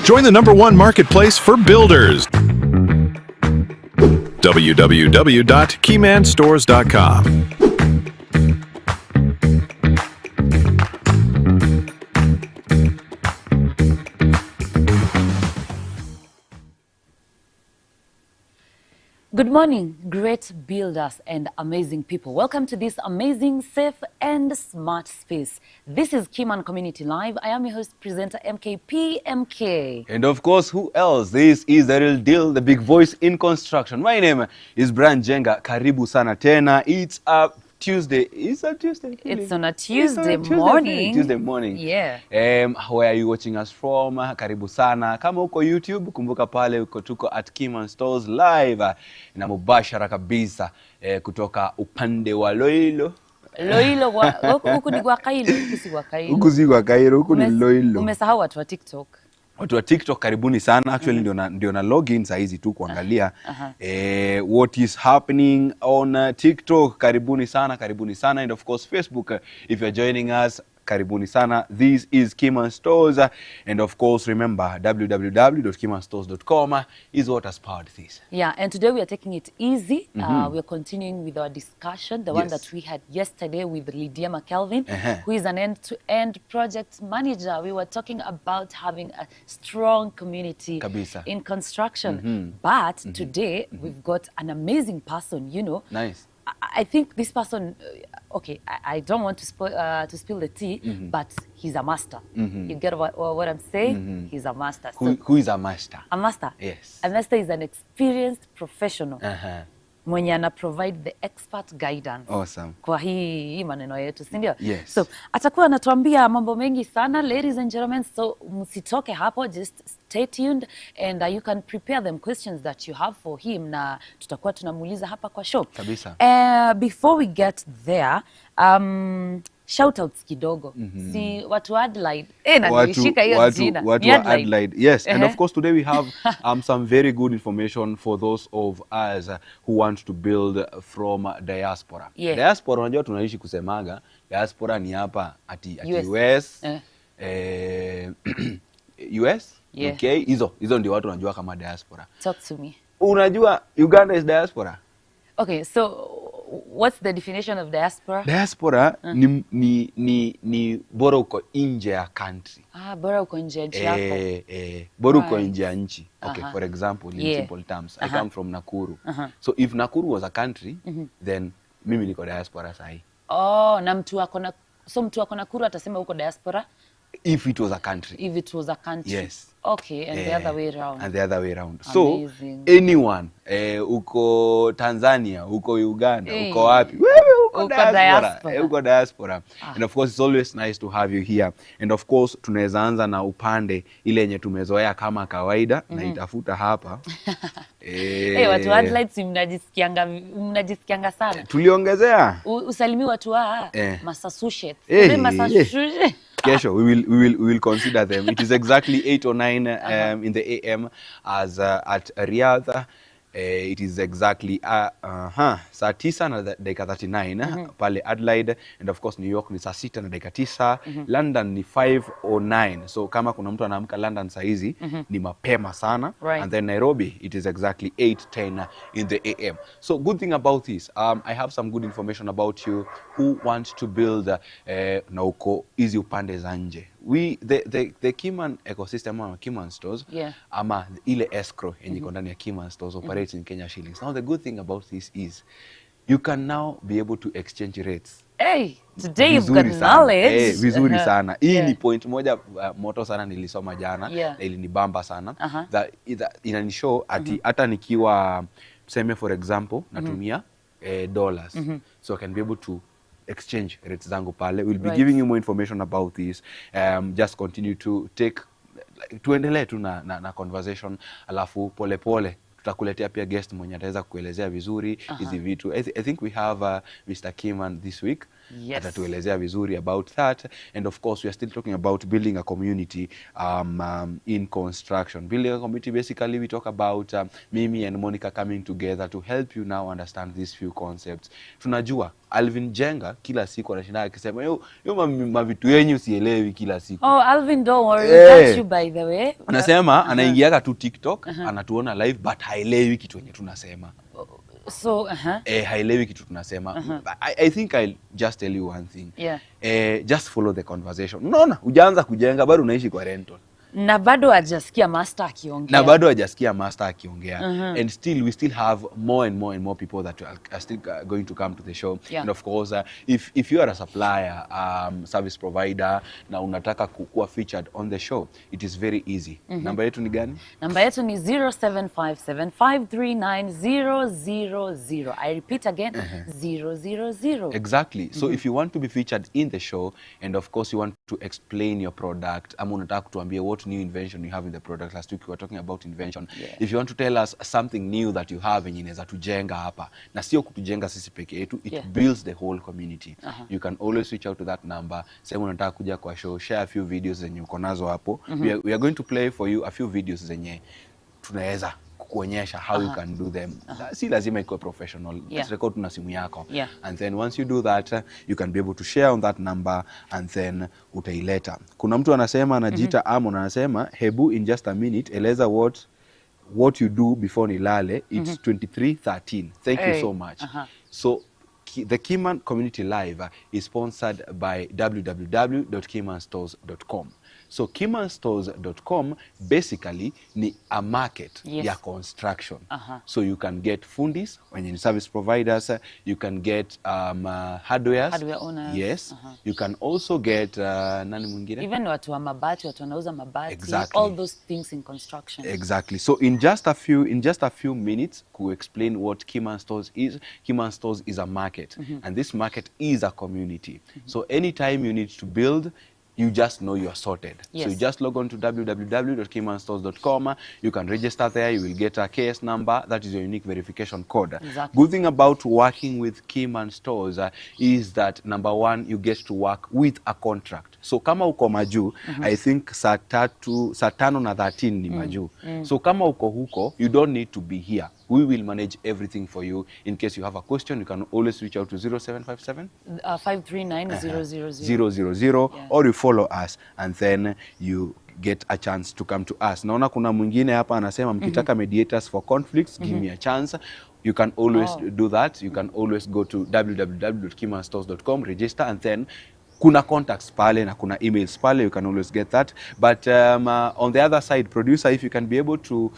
Join the #1 marketplace for builders. www.keymanstores.com. Good morning, great builders and amazing people. Welcome to this amazing, safe and smart space. This is Keyman Community Live. I am your host, presenter MKPMK. And of course, who else? This is the real deal, the big voice in construction. My name is Brian Jenga. Karibu sana tena. It's a Tuesday. It's a Tuesday. It's on a Tuesday morning. Tuesday morning. Yeah. Where are you watching us from? Karibu sana. Kama uko YouTube, kumbuka pale uko tuko at Keyman Stores live na mubashara kabisa kutoka upande wa Loilo. Loilo huku ni kwa Kailo, huku si kwa Kailo. Huku si kwa Kailo, huku ni Loilo. Umesahau watu wa TikTok. Watu wa TikTok karibuni sana. Actually ndio na login saa hizi tu kuangalia what is happening on TikTok. Karibuni sana and of course Facebook, if you're joining us, karibuni sana. This is Keyman Stores, and of course remember www.keymanstores.com is what has powered this. Yeah, and today we are taking it easy. We are continuing with our discussion, the one that we had yesterday with Lydia McKelvin, who is an end-to-end project manager. We were talking about having a strong community in construction. But today we've got an amazing person, you know. Nice. I think this person, okay, I don't want to spill the tea, but he's a master. You get what I'm saying? He's a master. Who is a master? A master? Yes. A master is an experienced professional. Mwenye ana provide the expert guidance. Awesome. Kwa hii maneno yetu, si ndio? Yes. So, atakuwa anatuambia mambo mengi sana, ladies and gentlemen, so msitoke hapo, just stay tuned and you can prepare them questions that you have for him na tutakuwa tunamuuliza hapa kwa show. Kabisa. Before we get there, shoutouts kidogo. Si watu wa Adelaide. Na nilishika hiyo jina. Watu wa Adelaide. Yes, and of course today we have some very good information for those of us who want to build from diaspora. Yeah. Diaspora, unajua tunaishi kusemaga, diaspora ni hapa ati US, US, yeah. UK, hizo ndio watu wanajua kama diaspora. Talk to me. Unajua Uganda is diaspora? Okay, so what's the definition of diaspora? Diaspora ni bora uko nje ya country. Bora uko nje ya nchi yako. Bora uko nje ya nchi. Okay, for example, in simple terms, I come from Nakuru. So if Nakuru was a country, then mimi niko diaspora sahi. Oh, na mtu wako Nakuru atasema uko diaspora? If it was a country. If it was a country. Yes. Okay, and the other way around. And the other way around. Amazing. So anyone, uko Tanzania, uko Uganda, uko wapi? Wewe uko diaspora. Uko diaspora. And of course it's always nice to have you here. And of course tunaweza anza na upande ile yenye tumezoea kama kawaida na itafuta hapa. Watu wa Adelaide si mnajisikianga sana. Tuliongezea. Usalimi watu wa Massachusetts. Massachusetts. Kesho, we will consider them. It is exactly 8 or 9 in the AM as at Riyadh. It is exactly saa 9 na dakika 39 pale Adelaide, and of course New York ni saa 6 na dakika 9. London ni 5:09. So kama kuna mtu anaamka London saa hizi ni mapema sana. Right. And then Nairobi it is exactly 8:10 in the AM. So good thing about this, I have some good information about you who want to build na uko easy upande za nje. The Keyman ecosystem ama Keyman Stores, ama ile escrow yenye iko ndani ya Keyman Stores operates in Kenya shillings. Now the good thing about this is you can now be able to exchange rates. Hey, today you've got knowledge. Vizuri sana. Hii ni point moja moto sana nilisoma jana na ilinibamba sana. Inanishow ati hata nikiwa tuseme for example natumia dollars, so I can be able to exchange rates zangu pale. We'll be giving you more information about this. Just continue to tuendelee tu na conversation, alafu pole tutakuletea pia guest mwenye ataweza kuelezea vizuri hizi vitu. I think we have Mr. Keyman this week. Yes. Atatuelezea vizuri about that. And of course, we are still talking about building a community in construction. Building a community, basically, we talk about Mimi and Monica coming together to help you now understand these few concepts. Tunajua, Alvin Jenga, kila siku anashinda akisema, yo mavitu yenyu sielewi kila siku. Oh, Alvin, don't worry, we got you by the way. Anasema, anaingiaga tu TikTok, anatuona live, but haelewi kitu yenye tunasema. So, haelewi kitu tunasema. I think I'll just tell you one thing. Yeah. Just follow the conversation. Unaona, hujaanza kujenga, bado unaishi kwa rental. Na bado hajasikia master akiongea. And still, we still have more and more people that are still going to come to the show. Yeah. And of course, if you are a supplier, service provider, na unataka kuwa featured on the show, it is very easy. Namba yetu ni gani? Namba yetu ni 0757539000. I repeat again, 000. Exactly. So if you want to be featured in the show, and of course you want to explain your product, ama unataka kutuambia what new invention you have in the product. Last week we were talking about invention. Yeah. If you want to tell us something new that you have and inaweza tujenga hapa, na sio kutujenga sisi peke yetu, it builds the whole community. You can always reach out to that number. Sema unataka kuja kwa show, share a few videos zenye uko nazo hapo. We are going to play for you a few videos zenye tunaweza kuonyesha how you can do them. Si lazima ikuwe professional. Just record na simu yako. And then once you do that, you can be able to share on that number and then utaileta. Kuna mtu anasema anajiita Amon, anasema hebu in just a minute eleza what you do before nilale. It's 23:13. Thank you so much. So the Keyman Community Live is sponsored by www.keymanstores.com. So keymanstores.com basically ni a market ya construction. So you can get fundis when you service providers, you can get hardware owners. Yes. You can also get nani mwingine? Even watu wa mabati, watu wanauza mabati. Exactly. All those things in construction. Exactly. So in just a few minutes to explain what Keyman Stores is. Keyman Stores is a market, and this market is a community. So anytime you need to build, you just know you are sorted. Yes. So you just log on to www.keymanstores.com. You can register there. You will get a KS number. That is your unique verification code. Exactly. Good thing about working with Keyman Stores is that, number one, you get to work with a contract. So kama uko Maju, I think saa 5:13 ni Maju. So kama uko huko, you don't need to be here. We will manage everything for you. In case you have a question, you can always reach out to 0757 539-000. or you follow us and then you get a chance to come to us. Naona kuna mwingine hapa anasema mkitaka mediators for conflicts, give me a chance. You can always do that. You can always go to www.keymanstores.com, register, and then kuna contacts pale na kuna emails pale. You can always get that. But on the other side, producer, if you can be able to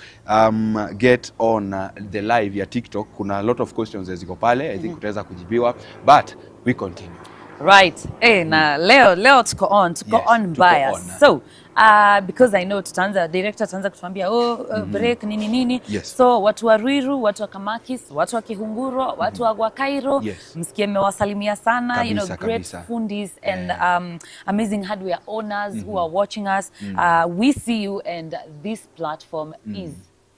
get on the live ya TikTok, kuna a lot of questions ziko pale. I think utaweza kujibiwa, but we continue. Right. Na leo tuko on mbaya. So because I know director tutaanza kutuambia break nini. Yes. So watu wa Ruiru, watu wa Kamakis, watu wa Kihunguro, watu wa Cairo, msikie mmewasalimia sana. Kabisa, great fundis and amazing hardware owners who are watching us. We see you, and this platform is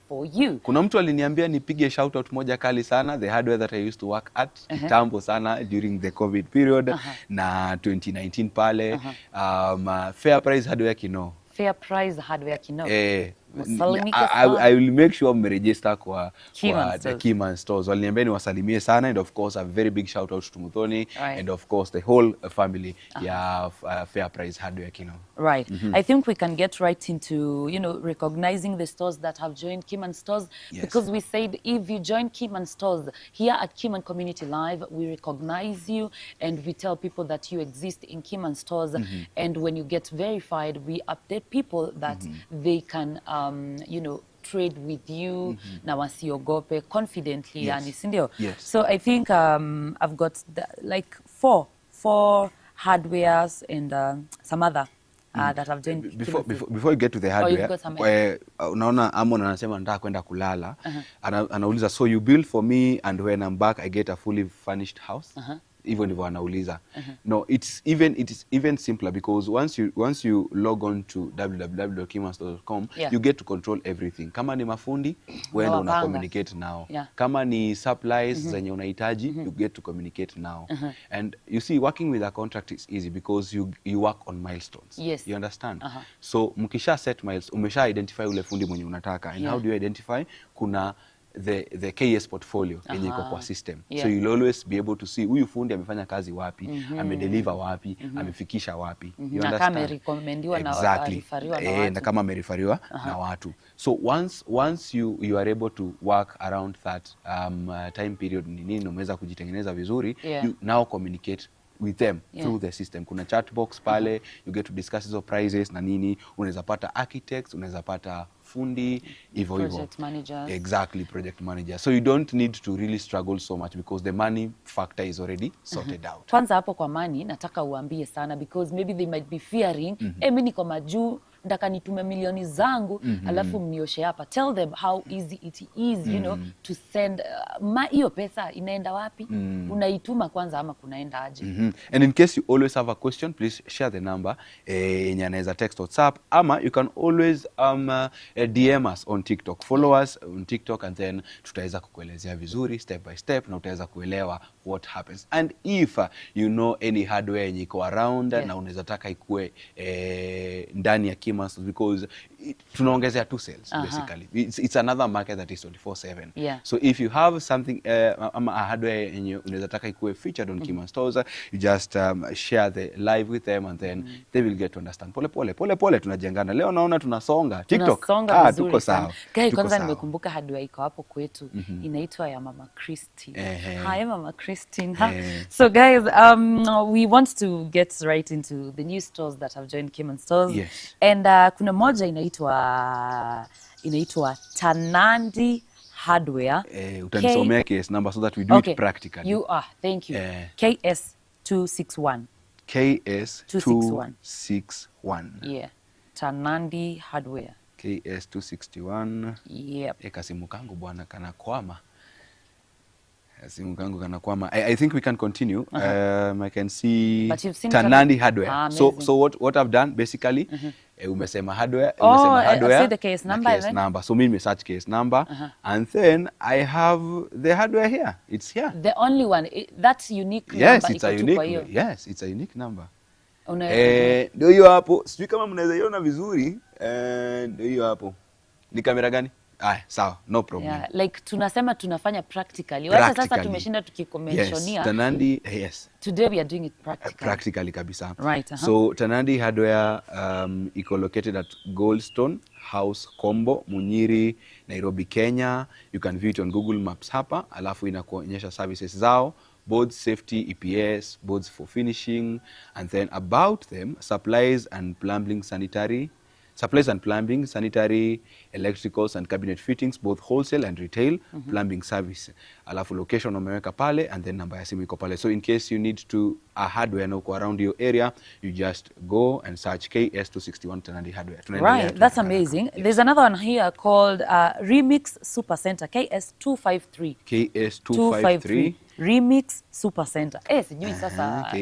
for you. Kuna mtu aliniambia nipige shout out moja kali sana, the hardware that I used to work at kitambo sana during the COVID period na 2019 pale. Fair Price Hardware Kino. Fair Price Hardware Kino. I will make sure mregister kwa the Keyman Stores. Waliniambia niwasalimie sana, and of course a very big shout out to Muthoni and of course the whole family ya Fair Price Hardware Kino. Right. I think we can get right into, recognizing the stores that have joined Keyman Stores, because we said if you join Keyman Stores here at Keyman Community Live, we recognize you and we tell people that you exist in Keyman Stores, and when you get verified, we update people that they can trade with you na wasiogope confidently, yani sindio? So I think I've got like four hardwares and some other that have joined. Before you get to the hardware, unaona Amon anasema nataka kwenda kulala. Anauliza, so you build for me and when I'm back I get a fully furnished house? hivyo ndivyo wanauliza. No, it is even simpler because once you log on to www.keyman.com, you get to control everything. Kama ni mafundi, wewe una communicate nao. Kama ni supplies zenye unahitaji, you get to communicate now. And you see, working with a contract is easy because you work on milestones. Yes. You understand? So mkisha set milestones, umesha identify ule fundi mwenye unataka. And how do you identify? Kuna the KS portfolio yenye iko kwa system. So you'll always be able to see huyu fundi amefanya kazi wapi, amedeliver wapi, amefikisha wapi. You understand? Na kama recommendwa na arifariwa na watu. Na kama amerifariwa na watu. So once you are able to work around that time period, nini umeweza kujitengeneza vizuri, you now communicate with them through the system. Kuna chat box pale, you get to discuss hizo prices na nini, unaweza pata architects, unaweza pata fundi, hivyo project managers. Exactly, project manager. So you don't need to really struggle so much because the money factor is already sorted out. Kwanza hapo kwa money nataka uambie sana because maybe they might be fearing, mimi niko majuu, ndaka nitume milioni zangu, alafu mnioshe hapa. Tell them how easy it is, you know, to send hiyo pesa inaenda wapi? Unaituma kwanza ama kunaenda aje? And in case you always have a question, please share the number. Yenye anaweza text WhatsApp, ama you can always DM us on TikTok. Follow us on TikTok and then tutaweza kukuelezea vizuri step by step na utaweza kuelewa what happens. And if you know any hardware yenye iko around na unaweza taka ikue ndani ya Keyman, because tunaongezea two sales basically. It's another market that is 24/7. So if you have something ama a hardware yenye unaweza taka ikue featured on Keyman stores, you just share the live with them and then they will get to understand. Pole tunajengana. Leo naona tunasonga TikTok. Tuko sawa. Guys, kwanza nimekumbuka hardware iko hapo kwetu. Inaitwa ya Mama Christine. Hi Mama Christine. So guys, we want to get right into the new stores that have joined Keyman stores. And kuna moja inaitwa Tanandi Hardware. Utanisomea case number so that we do it practically. You are, thank you. KS 261. KS 261. Yeah. Tanandi Hardware. KS 261. Yep. Kasimu kangu bwana kanakwama. I think we can continue. I can see Tanandi Hardware. So what I've done basically, umesema hardware, I've said the case number. Case number. So me search case number, and then I have the hardware here. It's here. The only one. That's unique yes, number. It's a unique. Yes, it's a unique number. Ndio hiyo hapo. Sijui kama mnaweza iona vizuri. Ndio hiyo hapo. Ni kamera gani? Sawa, no problem. Yeah, like tunasema tunafanya practically. Wacha sasa tumeshinda tukiconventionia. Yes, Tanandi, yes. Today we are doing it practically. Practically kabisa. Right. So Tanandi Hardware iko located at Goldstone House Combo, Munyiri, Nairobi, Kenya. You can view it on Google Maps hapa, alafu inakuonyesha services zao. Boards, safety, EPS, boards for finishing, and then about them, supplies and plumbing, sanitary, electricals and cabinet fittings, both wholesale and retail, plumbing service. Alafu location umeweka pale and then namba ya simu iko pale. So in case you need to a hardware na uko around your area, you just go and search KS 261 Tanandi Hardware. Right, that's amazing. Yes. There's another one here called Remix Super Center, KS 253. KS 253. Remix Super Center. Sijui sasa.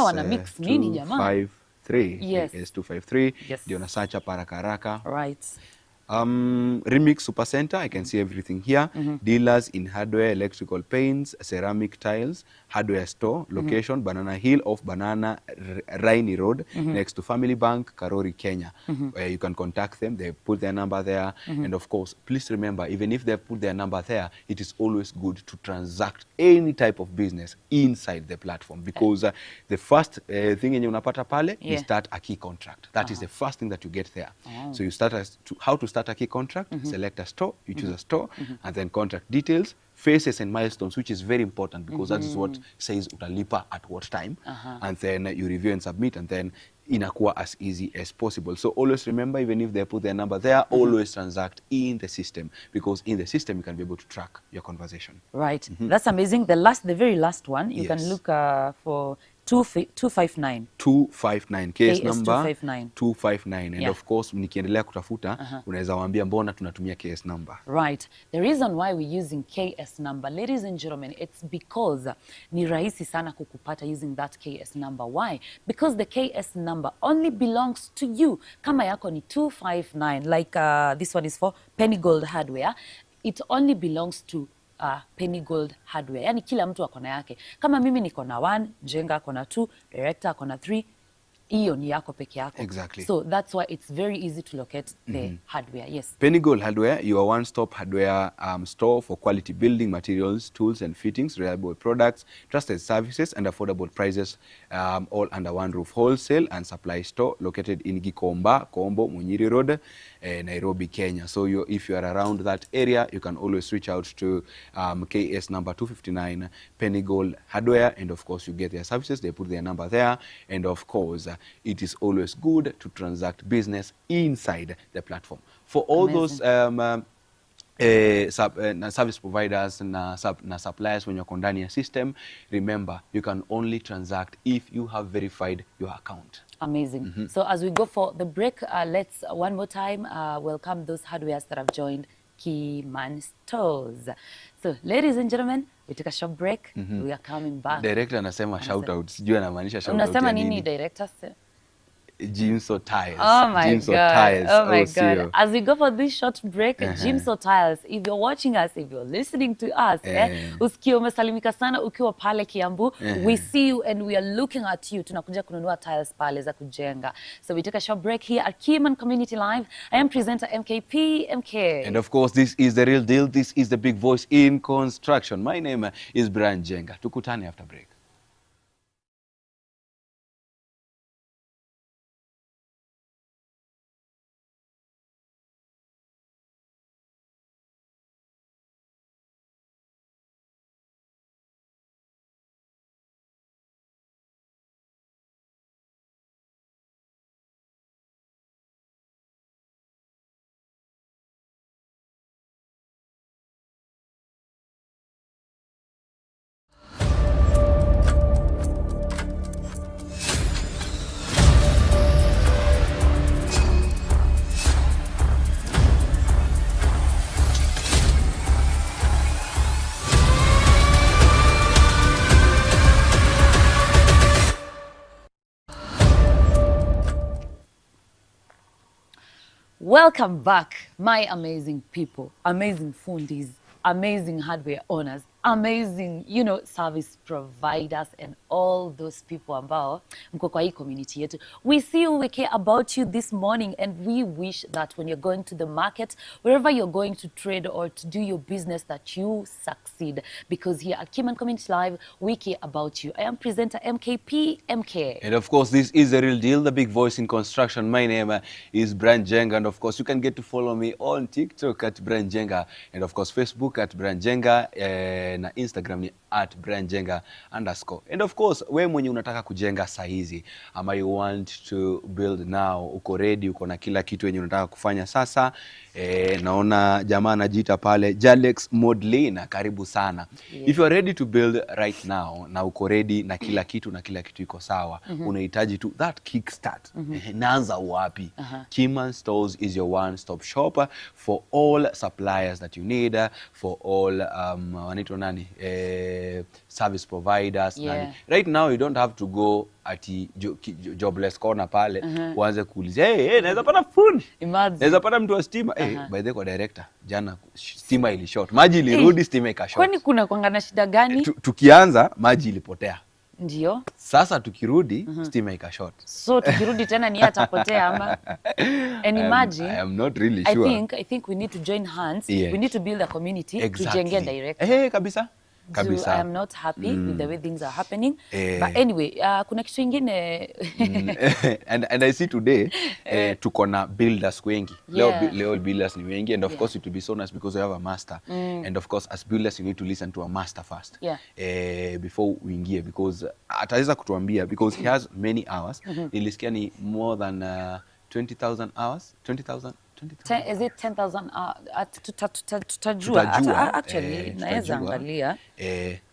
Wana mix nini jamaa? Yes. KS 253. Yes. Ndio na search hapa haraka. Right. Remix Super Center, I can see everything here. Dealers in hardware, electrical paints, ceramic tiles, hardware store, location, Banana Hill off Banana Rainy Road, next to Family Bank, Karori, Kenya. You can contact them, they put their number there. And of course, please remember, even if they put their number there, it is always good to transact any type of business inside the platform. Because the first thing yenye unapata pale, you start a key contract. That is the first thing that you get there. So you start how to start a key contract, select a store, you choose a store, and then contract details, phases and milestones, which is very important because that is what says utalipa at what time, and then you review and submit, and then inakuwa as easy as possible. So always remember, even if they put their number there, always transact in the system, because in the system you can be able to track your conversation. Right. That's amazing. The very last one, you can look for 259. 259 case number 259. 259 and of course nikiendelea kutafuta unaweza waambia mbona tunatumia case number. Right. The reason why we're using KS number, ladies and gentlemen, it's because ni rahisi sana kukupata using that KS number. Why? Because the KS number only belongs to you. Kama yako ni 259, like this one is for Penny Gold Hardware. It only belongs to Penny Gold Hardware. Yani kila mtu akona yake. Kama mimi niko na 1, Jenga akona 2, Director akona 3, hiyo ni yako peke yako. Exactly. So that's why it's very easy to locate the hardware. Yes. Penny Gold Hardware, your one-stop hardware store for quality building materials, tools and fittings, reliable products, trusted services and affordable prices, all under one roof. Wholesale and supply store located in Gikomba, Kombo, Munyiri Road, Nairobi, Kenya. So if you are around that area, you can always reach out to KS number 259 Penny Gold Hardware, and of course you get their services. They put their number there, and of course it is always good to transact business inside the platform. For all those service providers na suppliers when you're ndani ya system, remember you can only transact if you have verified your account. Amazing. So as we go for the break, let's one more time welcome those hardwares that have joined Keyman stores. So ladies and gentlemen, we took a short break. We are coming back. Director anasema shout out. Sijui anamaanisha shout out. Unasema nini director? Jimso Tiles. Oh my Jimso God. Tiles. Oh my OCO. God. As we go for this short break, Jimso Tiles, if you're watching us, if you're listening to us, usikie umesalimika sana ukiwa pale Kiambu, we see you and we are looking at you. Tunakuja kununua tiles pale za kujenga. So we take a short break here at Keyman Community Live. I am presenter MKP MK. And of course, this is the real deal. This is the big voice in construction. My name is Brian Jenga. Tukutane after break. Welcome back, my amazing people, amazing fundis, amazing hardware owners, amazing, service providers and all those people ambao mko kwa hii community yetu. We see you, we care about you this morning, and we wish that when you're going to the market, wherever you're going to trade or to do your business, that you succeed. Because here at Keyman Community Live, we care about you. I am presenter MKP MK. And of course, this is the real deal, the big voice in construction. My name is Brian Jenga, and of course, you can get to follow me on TikTok at Brian Jenga, and of course, Facebook at Brian Jenga, na Instagram ni at Brian Jenga _ And of course, we mwenye unataka kujenga saizi, ama you want to build now, uko ready, uko na kila kitu yenye unataka kufanya sasa, naona jamaa anajiita pale Jalex Modlina, karibu sana. Yeah. If you are ready to build right now, na uko ready na kila kitu iko sawa, unahitaji tu that kickstart. Naanza wapi? Keyman Stores is your one-stop shop for all suppliers that you need, for all wanaitwa nani? Service providers. Yeah. Nani. Right now you don't have to go ati jobless corner pale uanze kuuliza hey, naweza pata fundi, naweza pata mtu wa stima. By the way, director, jana stima ili short, maji ilirudi, stima ika short. Kwani kuna kuangana shida gani? Tukianza maji ilipotea. Ndio. Sasa tukirudi stima ika short. So tukirudi tena ni atapotea ama? And imagine, I am not really sure. I think we need to join hands. Yeah. We need to build a community. Exactly. Tujenge direct. Kabisa. So I am not happy with the way things are happening. But anyway, kuna kitu ingine. And I see today tuko na builders wengi. Leo builders ni wengi, and of course it will be so nice because we have a master. And of course as builders you need to listen to a master first. Before we ingie, because ataweza kutuambia because he has many hours. Nilisikia ni more than 20,000 hours. 20,000. Is it 10,000? Tutajua. Actually, naweza angalia.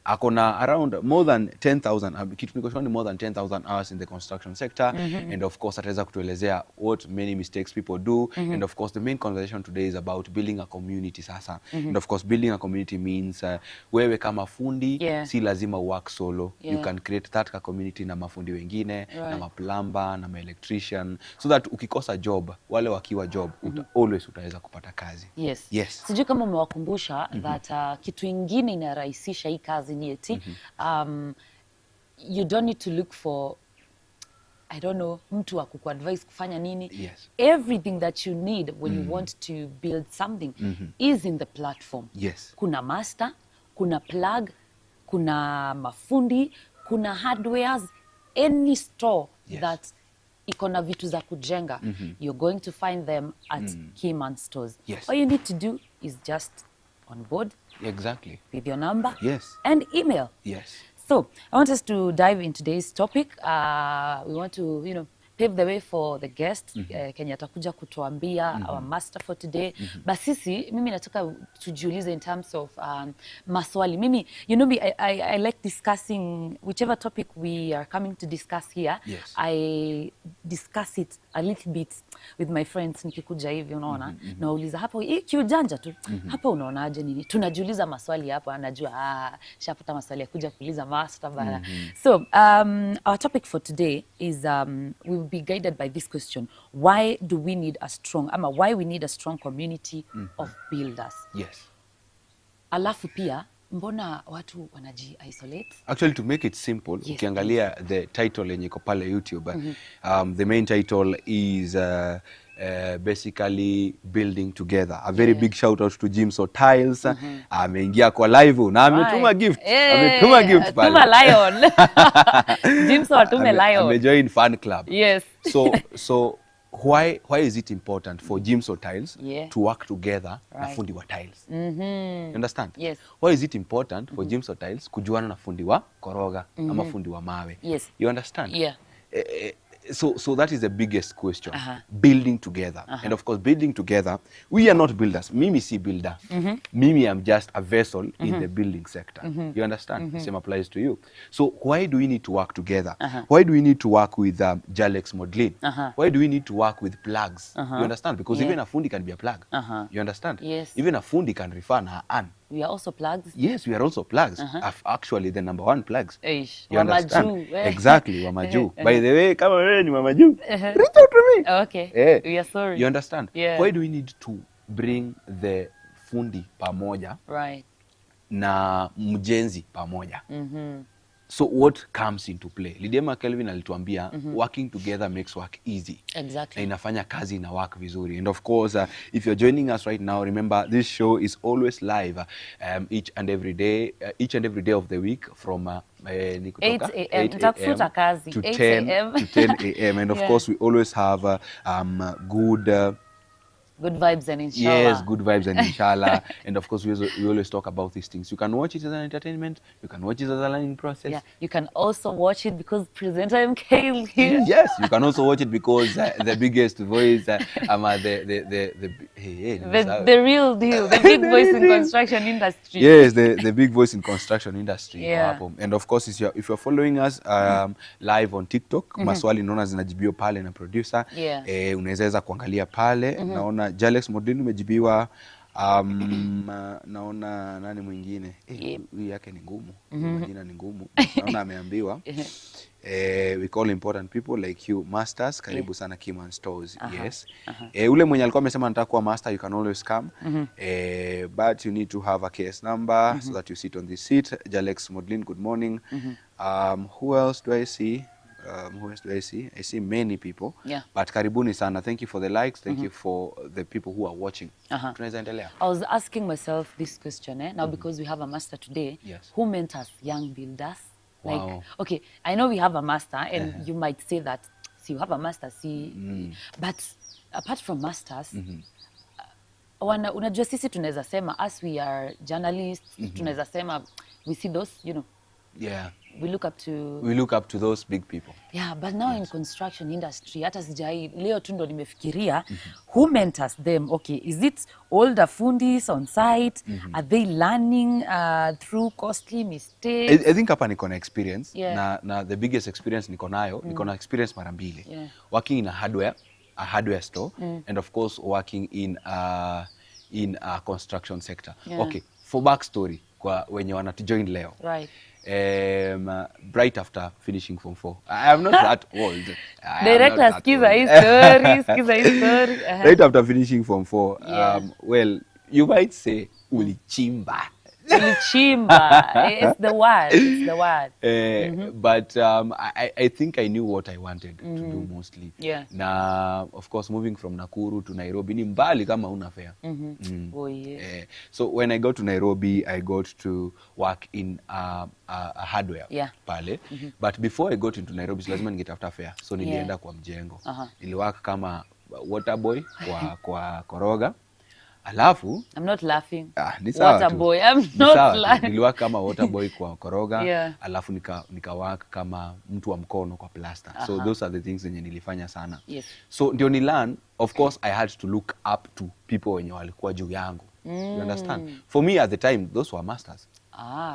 akona around more than 10,000 kitu niko sure more than 10,000 hours in the construction sector. And of course ataweza kutuelezea what many mistakes people do. And of course the main conversation today is about building a community sasa. And of course building a community means wewe kama fundi si lazima work solo. You can create that community na mafundi wengine, na maplumber, na electrician, so that ukikosa job, wale wakiwa job, always utaweza kupata kazi. Yes. Sijui kama umewakumbusha that kitu ingine inarahisisha hii kazi ni eti you don't need to look for, I don't know, mtu wa kukuadvise kufanya nini. Everything that you need when you want to build something is in the platform. Kuna master, kuna plug, kuna mafundi, kuna hardwares, any store that ikona vitu za kujenga, you're going to find them at Keyman stores. All you need to do is just on board with your number and email. So I want us to dive in today's topic. We want to, pave the way for the guest Kenya atakuja kutuambia our master for today. Basisi mimi nataka tujiulize in terms of maswali. Mimi, I like discussing whichever topic we are coming to discuss here. I discuss it a little bit with my friends nikikuja hivi, unaona. Nauliza hapo kiujanja tu. Hapo unaonaje nini? Tunajiuliza maswali hapo, anajua shapata maswali ya kuja kuuliza master bana. So our topic for today is we will be guided by this question: why do we need a strong, why we need a strong community of builders? Alafu pia mbona watu wanaji isolate? Actually, to make it simple, ukiangalia the title yenye iko pale YouTube, the main title is basically building together. A very big shout out to Jimso Tiles. Ameingia kwa live na ametuma gift. Ametuma gift pale. Tuma lion. Jimso atume lion. Amejoin fan club. So why is it important for Jimso Tiles to work together na fundi wa tiles? You understand? Why is it important for Jimso Tiles kujuana na fundi wa koroga ama fundi wa mawe? You understand? So that is the biggest question. Building together. And of course, building together, we are not builders. Mimi si builder. Mimi am just a vessel in the building sector. You understand? The same applies to you. So why do we need to work together? Why do we need to work with Jalex Modlin? Why do we need to work with plugs? You understand? Because even a fundi can be a plug. You understand? Even a fundi can refer na an. We are also plugs. Yes, we are also plugs. Actually, the number one plugs. You understand? Exactly, Wamaju. By the way, come on, Wamaju. Reach out to me. Okay. We are sorry. You understand? Why do we need to bring the fundi pamoja? Na mjenzi pamoja? So what comes into play? Lidiema Kelvin alituambia working together makes work easy. Na inafanya kazi na work vizuri. And of course, if you're joining us right now, remember this show is always live each and every day of the week from 8 a.m. to 10 a.m. And of course, we always have good vibes and inshallah. Yes, good vibes and inshallah. And of course, we always talk about these things. You can watch it as an entertainment. You can watch it as a learning process. You can also watch it because presenter MK is here. Yes, you can also watch it because the biggest voice, the real deal, the big voice in construction industry. Yes, the big voice in construction industry. And of course, if you're following us live on TikTok, maswali naona zinajibiwa pale na producer. Unaweza kuangalia pale. Naona Jalex Modlin umejibiwa, naona nani mwingine huyu yake ni ngumu, majina ni ngumu. Naona ameambiwa we call important people like you masters, karibu sana Keyman stores. Ule mwenye alikuwa amesema nataka kuwa master, you can always come, but you need to have a case number so that you sit on this seat. Jalex Modlin, good morning. Who else do I see? I see many people. But karibuni sana. Thank you for the likes. Thank you for the people who are watching. Tunaweza endelea. I was asking myself this question now because we have a master today who mentors young builders. Like, okay, I know we have a master and you might say that, see, you have a master, but apart from masters, unajua sisi tunaweza sema as we are journalists, tunaweza sema we see those, we look up to... We look up to those big people. Yeah, but now in construction industry, hata sijai, leo tu ndo nimefikiria, who mentors them? Okay, is it older fundis on site? Are they learning through costly mistakes? I think hapa niko na experience. Yeah. Na the biggest experience niko nayo, niko na experience mara mbili. Yeah. Working in a hardware store, and of course working in a construction sector. Yeah. Okay, for backstory, kwa wenye wanatujoin leo. Right. Right after finishing Form 4. I am not that old. Director, skiza hii story. Right after finishing Form 4, Yeah. well, you might say, ulichimba. Ulichimba. It's the word. But I think I knew what I wanted to do mostly. Yeah. Na, of course, moving from Nakuru to Nairobi, ni mbali kama una fare. Oh, yeah. So when I got to Nairobi, I got to work in a hardware pale. But before I got into Nairobi, lazima ningetafuta fare. So nilienda kwa mjengo. Niliwork kama water boy kwa Koroga. Alafu I'm not laughing. Ni sawa Water tu. boy, I'm not laughing. Niliwork kama water boy kwa Koroga. Yeah. Alafu nika work kama mtu wa mkono kwa plaster. So those are the things zenye nilifanya sana. Yes. So ndio ni learn, of course I had to look up to people wenye walikuwa juu yangu. You understand? For me at the time, those were masters.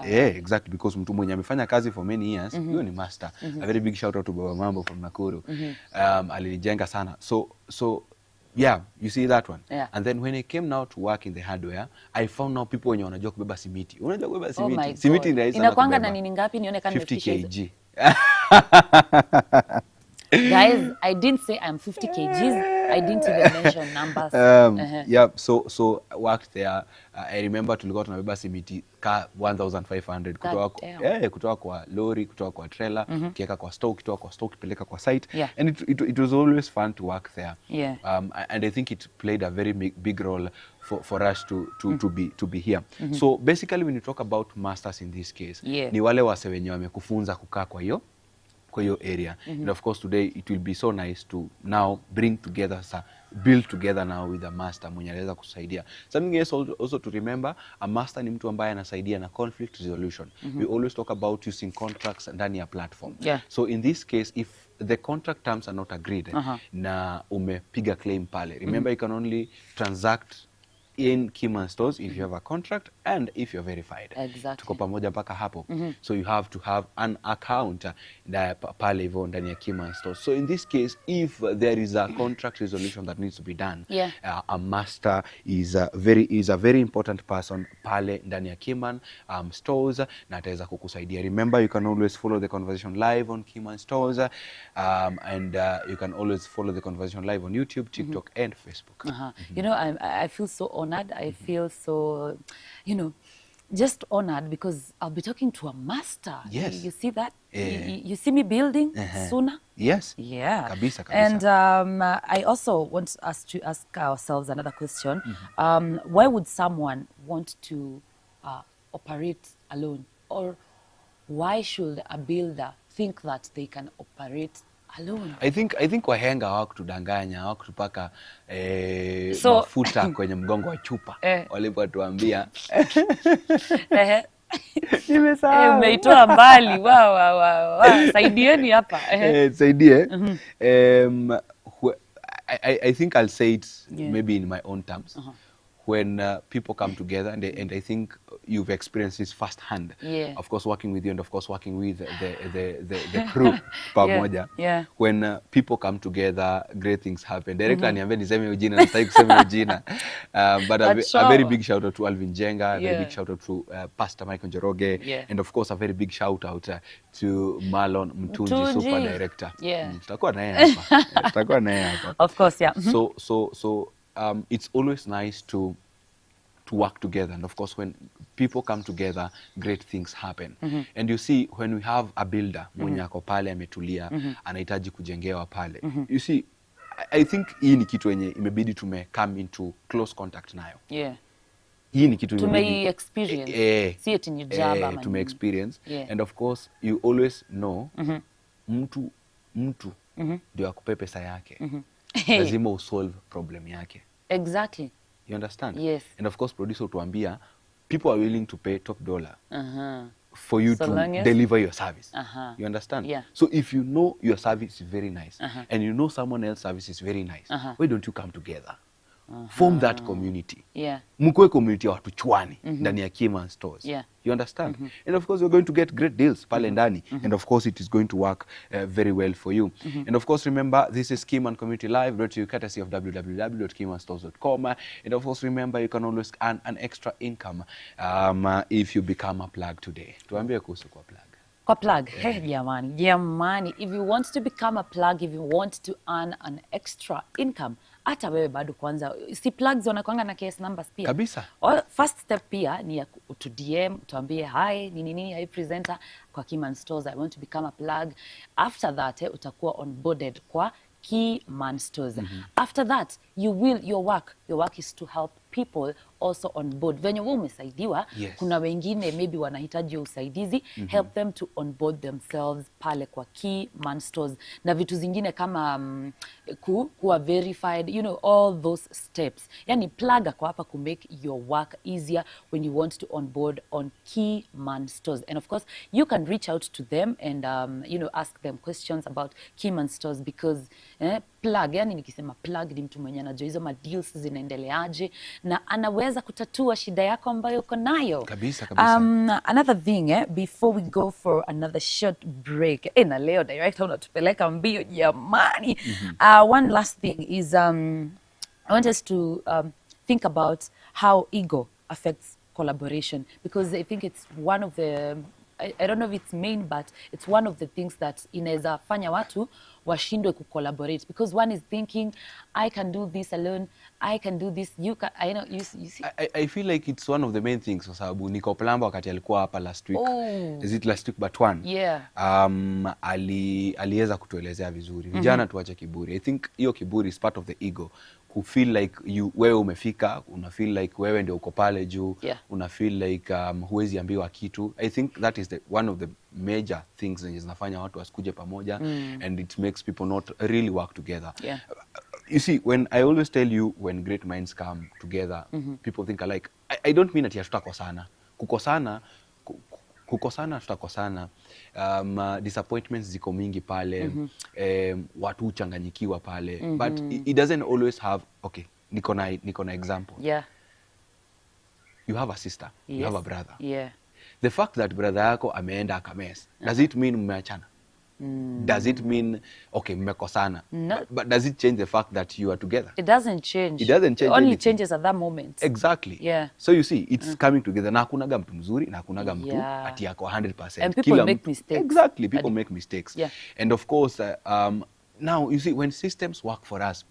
Yeah, exactly, because mtu mwenye amefanya kazi for many years, huyo ni master. A very big shout out to Baba Mambo from Nakuru. Alinijenga sana. So yeah, you see that one. Yeah. And then when I came now to work in the hardware, I found now people wenye wanajua kubeba simiti. Unajua kubeba Oh my simiti? God. Simiti ni rahisi sana kubeba. Inakuanga na nini ngapi nione kama 50 kg. Guys, I didn't say I'm 50 kgs. I didn't even mention numbers. Yeah, so I worked there. I remember tulikuwa tunabeba simiti ka 1500 kutoka kwa lori, kutoka kwa trailer, kieka kwa store, kutoka kwa store kipeleka kwa site. Yeah. And it was always fun to work there. Yeah. And I think it played a very big role for us to be here. So basically when you talk about masters in this case, ni wale wase wenye wamekufunza kukaa kwa hiyo area. And of course today it will be so nice to now build together now with a master mwenye anaweza kusaidia. Something else also to remember, a master ni mtu ambaye anasaidia na conflict resolution. We always talk about using contracts ndani ya platform. Yeah. So in this case, if the contract terms are not agreed, na umepiga claim pale, remember you can only transact in Keyman stores if you have a contract and if you're verified. Exactly. Tuko pamoja mpaka hapo. So you have to have an account pale hivyo ndani ya Keyman stores. So in this case, if there is a contract resolution that needs to be done, a master is a very important person pale ndani ya Keyman stores na ataweza kukusaidia. Remember, you can always follow the conversation live on Keyman stores, and you can always follow the conversation live on YouTube, TikTok, and Facebook. You know, I feel so honored. I feel so, just honored because I'll be talking to a master. Yes. You see that? You see me building sooner? Yes. Yeah. Kabisa. And I also want us to ask ourselves another question. Why would someone want to operate alone? Or why should a builder think that they can operate alone? I think wahenga hawakutudanganya, hawakutupaka mafuta kwenye mgongo wa chupa. Walipotuambia nimesahau. Umeitoa mbali. Saidieni hapa. Saidie. I think I'll say it maybe in my own terms. When people come together, and I think you've experienced this firsthand. Yeah. Of course, working with you, and of course, working with the crew, pamoja. Yeah. When people come together, great things happen. Director niambia niseme ujina, nataki kusema ujina. But a very big shout out to Alvin Jenga, a very big shout out to Pastor Michael Njoroge, and of course, a very big shout out to Marlon Mtunji, super director. Yeah. Tutakuwa naye hapa. Of course, yeah. So it's always nice to work together, and of course when people come together, great things happen. And you see, when we have a builder mwenye ako pale ametulia, anahitaji kujengewa pale, you see, I think hii ni kitu yenye imebidi come into close contact nayo. Yeah. Hii ni kitu experience. See it in your job. Experience. And of course you always know mtu ndio akupe pesa yake. Lazima usolve problem yake. Exactly. You understand? Yes. And of course, producer utuambia, people are willing to pay top dollar for you So to long as- deliver your service. You understand? Yeah. So if you know your service is very nice and you know someone else's service is very nice, why don't you come together? Form that community. Yeah. Mkue community ya watu chwani ndani ya Keyman stores. Yeah. You understand? And of course, you're going to get great deals pale ndani. And of course, it is going to work very well for you. And of course, remember, this is Keyman Community Live, brought to you courtesy of www.keymanstores.com. And of course, remember, you can always earn an extra income if you become a plug today. Tuambie kuhusu kwa plug. Kwa plug, hey jamani, if you want to become a plug, if you want to earn an extra income, hata wewe bado kwanza, si plugs wanakuanga na case numbers pia. Kabisa. First step pia ni ya to DM, tuambie hi, nini, hi presenter kwa Keyman Stores, I want to become a plug. After that, utakuwa onboarded kwa Keyman Stores. After that, your work is to help people also on board. Venye wewe umesaidiwa, kuna wengine maybe wanahitaji usaidizi, help them to onboard themselves pale kwa Keyman Stores. Na vitu zingine kama kuwa verified, you know, all those steps. Yani plug kwa hapa to make your work easier when you want to onboard on Keyman Stores. And of course, you can reach out to them and you know, ask them questions about Keyman Stores because plug, yani nikisema plug ni mtu mwenye anajua hizo deals zinaendeleaje na anaweza kutatua shida yako ambayo uko nayo. Kabisa. Another thing, before we go for another short break, na leo director unatupeleka mbio jamani. One last thing is I want us to think about how ego affects collaboration, because I think it's one of the I don't know if it's main, but it's one of the things that inaweza fanya watu washindwe collaborate, because one is thinking, I can do this alone, I can do this, you can, I know, you see. I feel like it's one of the main things kwa sababu Nico Plamba wakati alikuwa hapa last week. Is it last week but one? Yeah. Aliweza kutuelezea vizuri. Vijana tuache kiburi. I think hiyo kiburi is part of the ego. Who feel like wewe umefika, una feel like wewe ndio uko pale juu, una feel like huwezi ambiwa kitu. I think that is one of the major things zenye zinafanya watu wasikuje pamoja, and it makes people not really work together. You see, when I always tell you, when great minds come together, people think alike. I don't mean that hatutakosana. Kukosana tutakosana, disappointments ziko mingi pale, watu uchanganyikiwa pale, but it doesn't always have, okay, niko na example. You have a sister, you have a brother. The fact that brother yako ameenda akames, does it mean mmeachana? Does it mean, okay, mmekosana? No. But does it change the fact that you are together? It doesn't change. It doesn't change. It only anything. changes at that moment. Exactly. So you see, it's coming together. Na hakunaga mtu mzuri, na hakunaga mtu ati yako 100%. And people make mistakes. Exactly, people make mistakes. And of course, now you see, when systems work for us,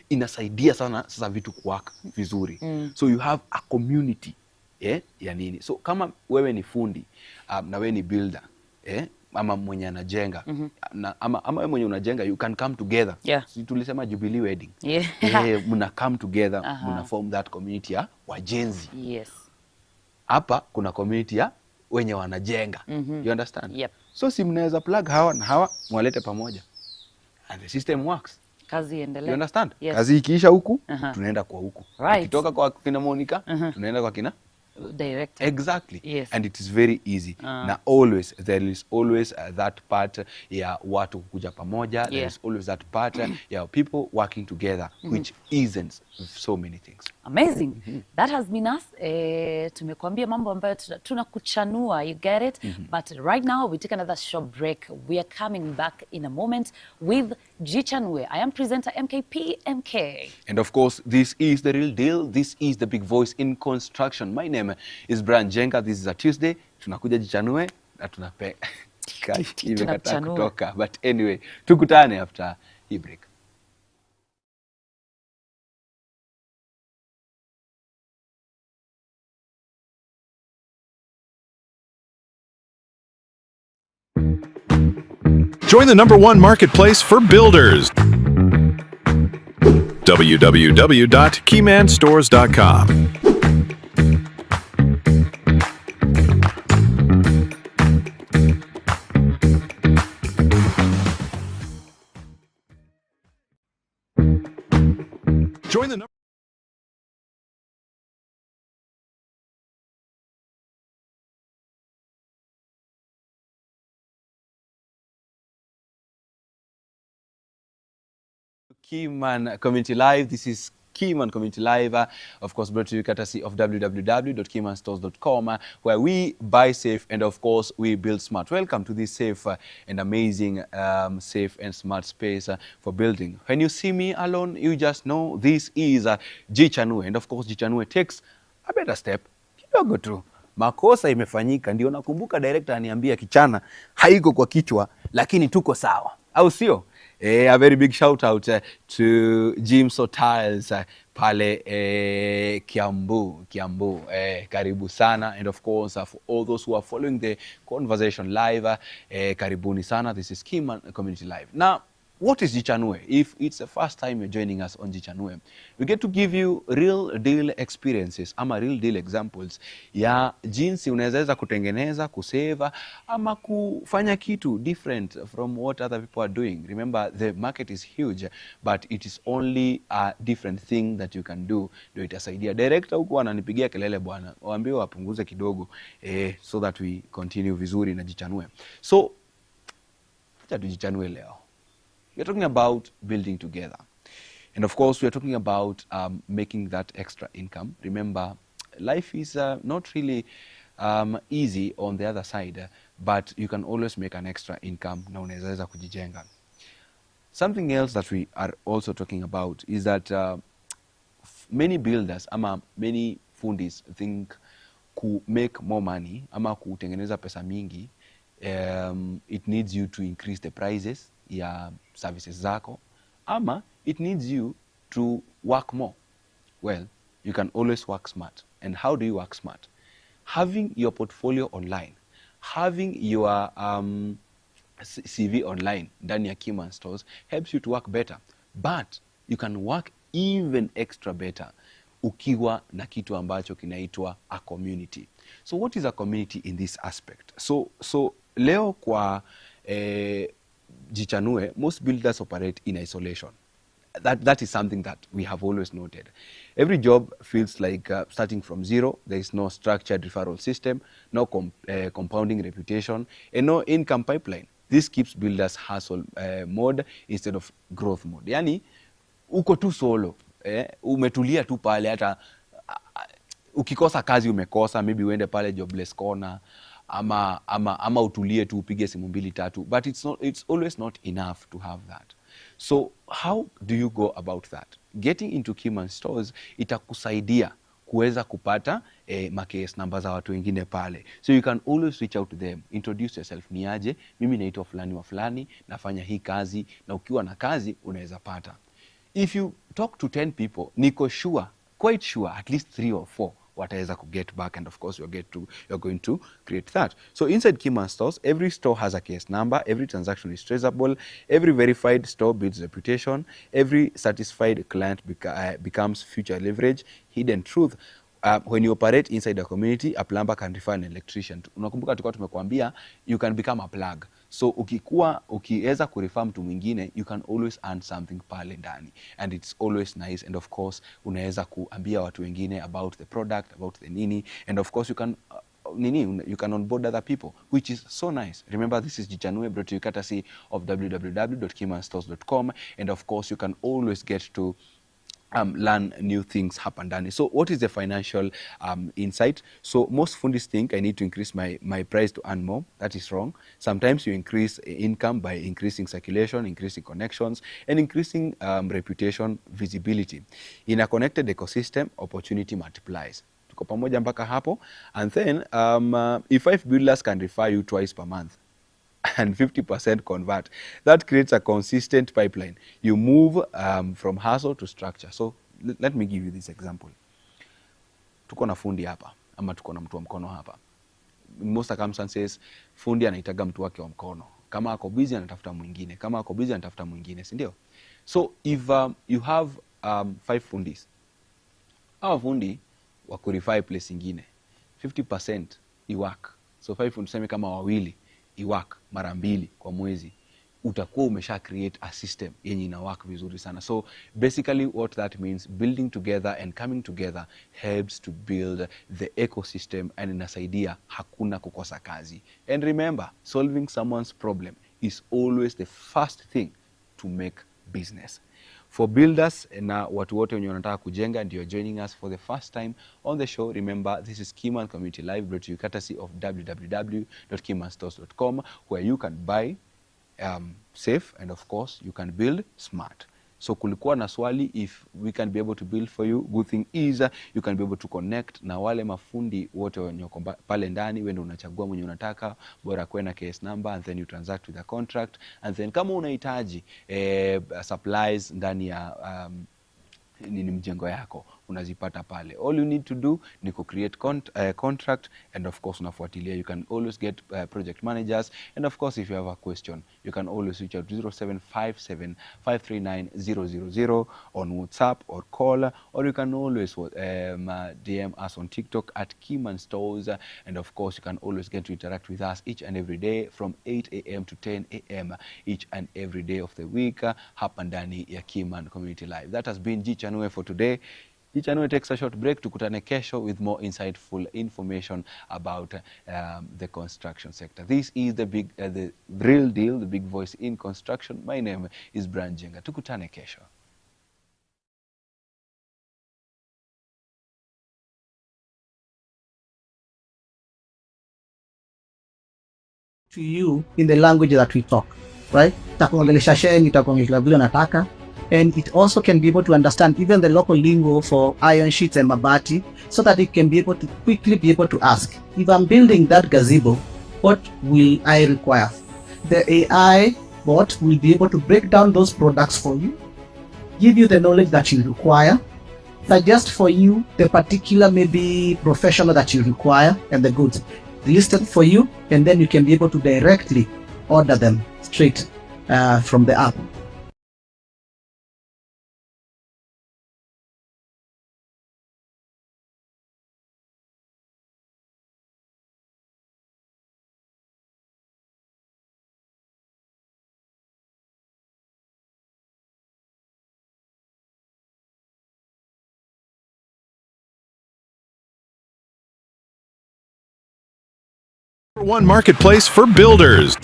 inasaidia sana sasa vitu kuwork vizuri. So you have a community, ya nini. So kama wewe ni fundi, na wewe ni builder, ama mwenye anajenga, ama wewe mwenye unajenga, you can come together. Si tulisema Jubilee wedding. Muna come together, muna form that community ya wajenzi. Hapa kuna community ya wenye wanajenga. You understand? So si mnaweza plug hawa na hawa, mwalete pamoja. And the system works. Kazi iendelee. You understand? Kazi ikiisha huku, tunaenda kwa huku. Kitoka kwa kina Monica, tunaenda kwa kina director. Exactly. And it is very easy. Now always, there is always that part ya watu kuja pamoja. There is always that part ya people working together, which isn't so many things. Amazing. That has been us. Tumekuambia mambo ambayo tunakuchanua, you get it? But right now we take another short break. We are coming back in a moment with Jichanwe. I am presenter MKPMK. And of course, this is the real deal. This is the big voice in construction. My name is Brian Jenga. This is a Tuesday. Tunakuja Jichanwe na tunape imekata kutoka. But anyway, tukutane after hii break. Join the #1 marketplace for builders. www.keymanstores.com. Join the Keyman Community Live. This is Keyman Community Live, of course, brought to you courtesy of www.keymanstores.com, where we buy safe and, of course, we build smart. Welcome to this safe and amazing, safe and smart space for building. When you see me alone, you just know this is Jichanue. And, of course, Jichanue takes a better step. Kidogo tu. Makosa imefanyika, ndio nakumbuka director aniambia kichana haiko kwa kichwa, lakini tuko sawa. Au sio? A very big shout out to Jim Tiles pale Kiambu. Karibu sana. And of course, for all those who are following the conversation live, karibuni sana. This is Keyman Community Live. Now, what is Jichanue? If it's the first time you're joining us on Jichanue, we get to give you real deal experiences ama real deal examples ya jinsi unaweza kutengeneza, kuseva ama kufanya kitu different from what other people are doing. Remember, the market is huge, but it is only a different thing that you can do. Ndio itasaidia. Director huko ananipigia kelele bwana, waambie wapunguze kidogo so that we continue vizuri na Jichanue. So, acha tujichanue leo. We're talking about building together. And of course, we're talking about making that extra income. Remember, life is not really easy on the other side, but you can always make an extra income na unaweza kujijenga. Something else that we are also talking about is that many builders, many fundis think to make more money, kutengeneza pesa mingi, it needs you to increase the prices ya services zako, ama it needs you to work more. Well, you can always work smart. And how do you work smart? Having your portfolio online, having your CV online ndani ya Keyman Stores helps you to work better. But you can work even extra better ukiwa na kitu ambacho kinaitwa a community. So what is a community in this aspect? So leo kwa Jichanue, most builders operate in isolation. That is something that we have always noted. Every job feels like starting from zero. There is no structured referral system, no compounding reputation, and no income pipeline. This keeps builders hustle mode instead of growth mode. Yani, uko tu solo, umetulia tu pale, hata ukikosa kazi umekosa, maybe uende pale jobless corner, ama utulie tu upige simu mbili tatu, but it's always not enough to have that. So how do you go about that? Getting into Keyman Stores itakusaidia kuweza kupata case number za watu wengine pale. So you can always reach out to them, introduce yourself, ni aje, mimi naitwa fulani wa fulani, nafanya hii kazi, na ukiwa na kazi unaweza pata. If you talk to 10 people, niko sure, quite sure, at least 3 or 4 wataweza ku get back, and of course you're going to create that. So inside Keyman Stores, every store has a case number, every transaction is traceable, every verified store builds reputation, every satisfied client becomes future leverage, hidden truth. When you operate inside a community, a plumber can refer an electrician. Unakumbuka tulikuwa tumekuambia you can become a plug. So ukiweza kurefer mtu mwingine, you can always earn something pale ndani, and it's always nice. And of course unaweza kuambia watu wengine about the product, about the nini, and of course you can you can onboard other people, which is so nice. Remember, this is Jichanue, brought to you courtesy of www.keymanstores.com, and of course you can always get to learn new things hapa ndani. So what is the financial insight? So most fundis think I need to increase my price to earn more. That is wrong. Sometimes you increase income by increasing circulation, increasing connections, and increasing reputation, visibility. In a connected ecosystem, opportunity multiplies. Tuko pamoja mpaka hapo. And then if 5 builders can refer you twice per month, and 50% convert, that creates a consistent pipeline. You move from hustle to structure. So let me give you this example. Tuko na fundi hapa, ama tuko na mtu wa mkono hapa. In most circumstances, fundi anaitaga mtu wake wa mkono. Kama ako busy anatafuta mwingine, kama ako busy anatafuta mwingine, si ndio? So if you have 5 fundis, hawa fundi wa kurify place ingine, 50% iwork. So 5 fundi tuseme kama wawili iwork mara 2 kwa mwezi, utakuwa umesha create a system yenye ina work vizuri sana. So basically what that means, building together and coming together helps to build the ecosystem, and inasaidia hakuna kukosa kazi. And remember, solving someone's problem is always the first thing to make business. for builders na watu wote wenye wanataka kujenga and you're joining us for the first time on the show, remember this is Keyman Community Live, brought to you courtesy of www.keymanstores.com, where you can buy safe and of course you can build smart. So kulikuwa na swali if we can be able to build for you. Good thing is you can be able to connect na wale mafundi wote wenye pale ndani. Wewe ndio unachagua mwenye unataka, bora kuwe na case number and then you transact with the contract, and then kama unahitaji supplies ndani ya nini mjengo yako unazipata pale. All you need to do ni ku create contract and of course unafuatilia. You can always get project managers, and of course if you have a question you can always reach out to 0757539000 on WhatsApp or call, or you can always DM us on TikTok at Keyman Stores, and of course you can always get to interact with us each and every day from 8 a.m. to 10 a.m. each and every day of the week hapa ndani ya Keyman Community Live. That has been Jichanue for today. Jichanue takes a short break. Tukutane kesho with more insightful information about the construction sector. This is the real deal, the big voice in construction. My name is Brian Jenga. Tukutane kesho. To you in the language that we talk, right? Takuongelesha sheng, itakuongelesha vile nataka. And it also can be able to understand even the local lingo for iron sheets and mabati, so that it can be able to quickly be able to ask, if I'm building that gazebo, what will I require? The AI bot will be able to break down those products for you, give you the knowledge that you require, suggest for you the particular maybe professional that you require and the goods listed for you, and then you can be able to directly order them straight from the app. #1 marketplace for builders.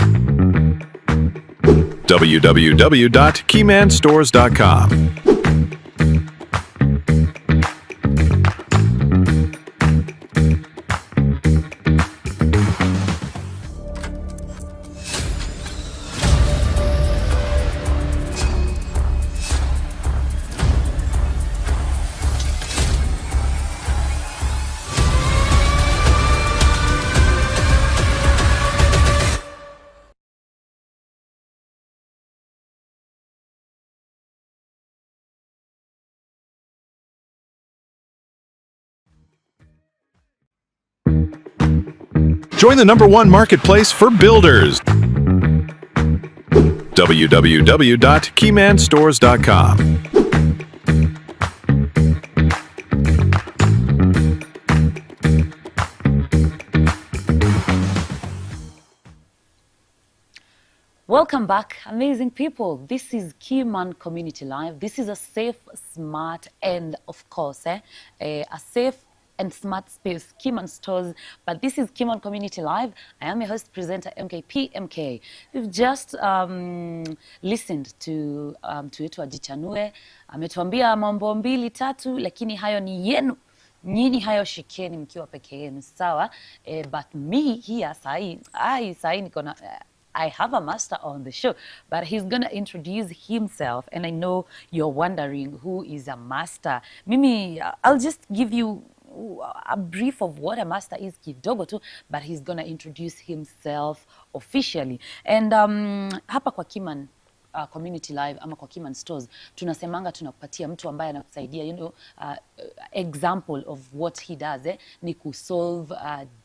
www.keymanstores.com. Join the #1 marketplace for builders. www.keymanstores.com. Welcome back, amazing people. This is Keyman Community Live. This is a safe, smart, and of course, a safe and smart space, Keyman Stores. But this is Keyman Community Live. I am your host, presenter MKP MK. We've just listened to wetu Jichanue. Ametuambia mambo mbili tatu, lakini hayo ni yenu. Nyinyi hayo shikeni mkiwa peke yenu, sawa? But me here, sai niko na I have a master on the show, but he's going to introduce himself. And I know you're wondering who is a master. Mimi, I'll just give you a brief of what a master is kidogo tu, but he's going to introduce himself officially. And hapa kwa Keyman Community Live ama kwa Keyman Stores tunasemanga tunakupatia mtu ambaye anakusaidia, you know, example of what he does ni kusolve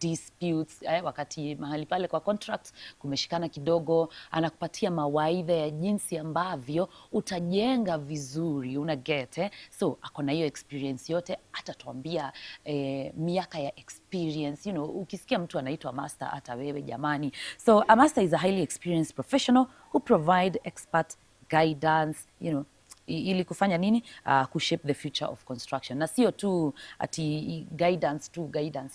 disputes wakati mahali pale kwa contract kumeshikana kidogo, anakupatia mawaidha ya jinsi ambavyo utajenga vizuri, una get so akona hiyo experience yote, atatuambia miaka ya experience, you know, ukisikia mtu anaitwa master hata wewe jamani. So a master is a highly experienced professional who provide expert guidance, you know, ili kufanya nini? Kushape the future of construction. Na sio tu ati guidance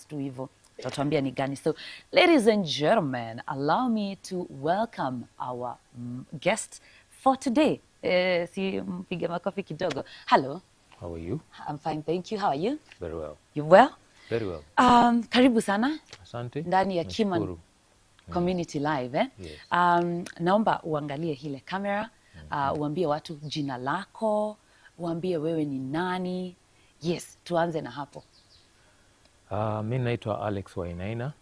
tu hivyo. Tatuambia ni gani. So, ladies and gentlemen, allow me to welcome our guest for today. Si mpige makofi kidogo. Hello. How are you? I'm fine, thank you. How are you? Very well. You well? Very well. Karibu sana Asante. ndani ya Keyman Nashukuru. Community Live. Yes. Naomba uangalie hile kamera, uambie watu jina lako, uambie wewe ni nani. Yes, tuanze na hapo. Mi naitwa Alex Wainaina,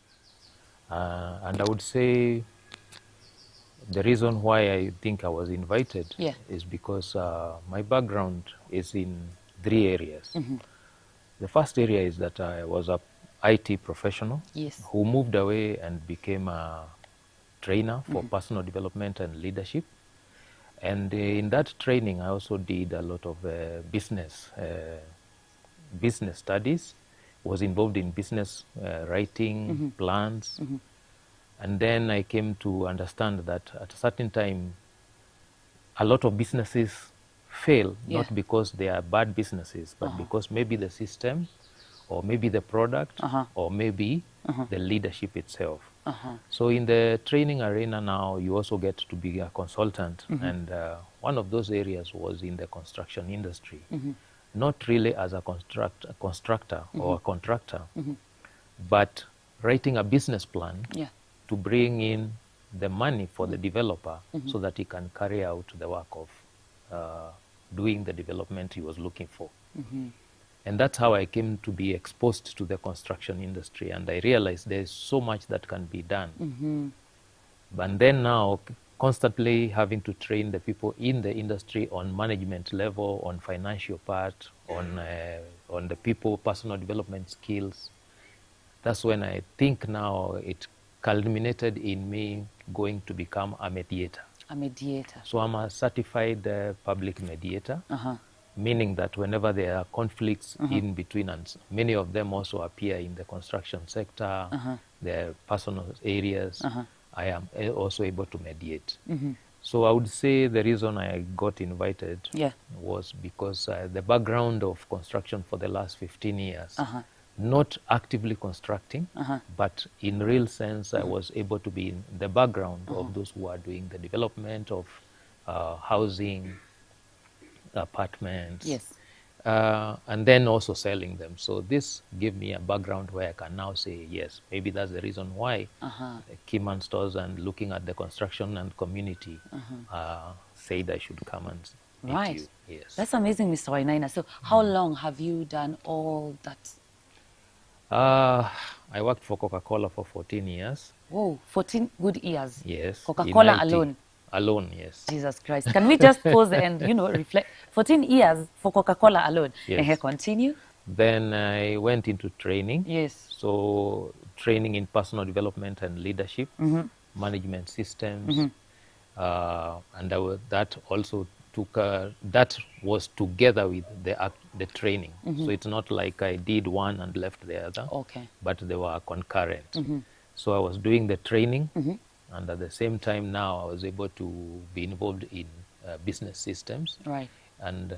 and I would say the reason why I think I was invited is because my background is in 3 areas. The first area is that I was a IT professional who moved away and became a trainer for personal development and leadership. And in that training, I also did a lot of business studies, was involved in business writing, plans. And then I came to understand that at a certain time, a lot of businesses fail, not because they are bad businesses, but because maybe the system, or maybe the product, or maybe the leadership itself. So in the training arena now, you also get to be a consultant. And one of those areas was in the construction industry. Not really as a constructor or a contractor, but writing a business plan to bring in the money for the developer so that he can carry out the work of doing the development he was looking for. And that's how I came to be exposed to the construction industry. And I realized there's so much that can be done. But then now, constantly having to train the people in the industry on management level, on financial part, on the people, personal development skills. That's when I think now it culminated in me going to become a mediator. A mediator. So I'm a certified public mediator, meaning that whenever there are conflicts in between, and many of them also appear in the construction sector, their personal areas, I am also able to mediate. So I would say the reason I got invited was because the background of construction for the last 15 years, not actively constructing, but in real sense, I was able to be in the background of those who are doing the development of housing, apartments, and then also selling them. So this gave me a background where I can now say, yes, maybe that's the reason why Keyman stores and looking at the construction and community said I should come and meet you. Yes. That's amazing, Mr. Wainaina. So how long have you done all that? I worked for Coca-Cola for 14 years. Whoa, 14 good years. Yes. Coca-Cola alone. Alone, yes. Jesus Christ. Can we just pause and, reflect? 14 years for Coca-Cola alone. Yes. Continue. Then I went into training. Yes. So training in personal development and leadership, management systems. And that also took, that was together with the training. So it's not like I did one and left the other, but they were concurrent. So I was doing the training, and at the same time now I was able to be involved in business systems, and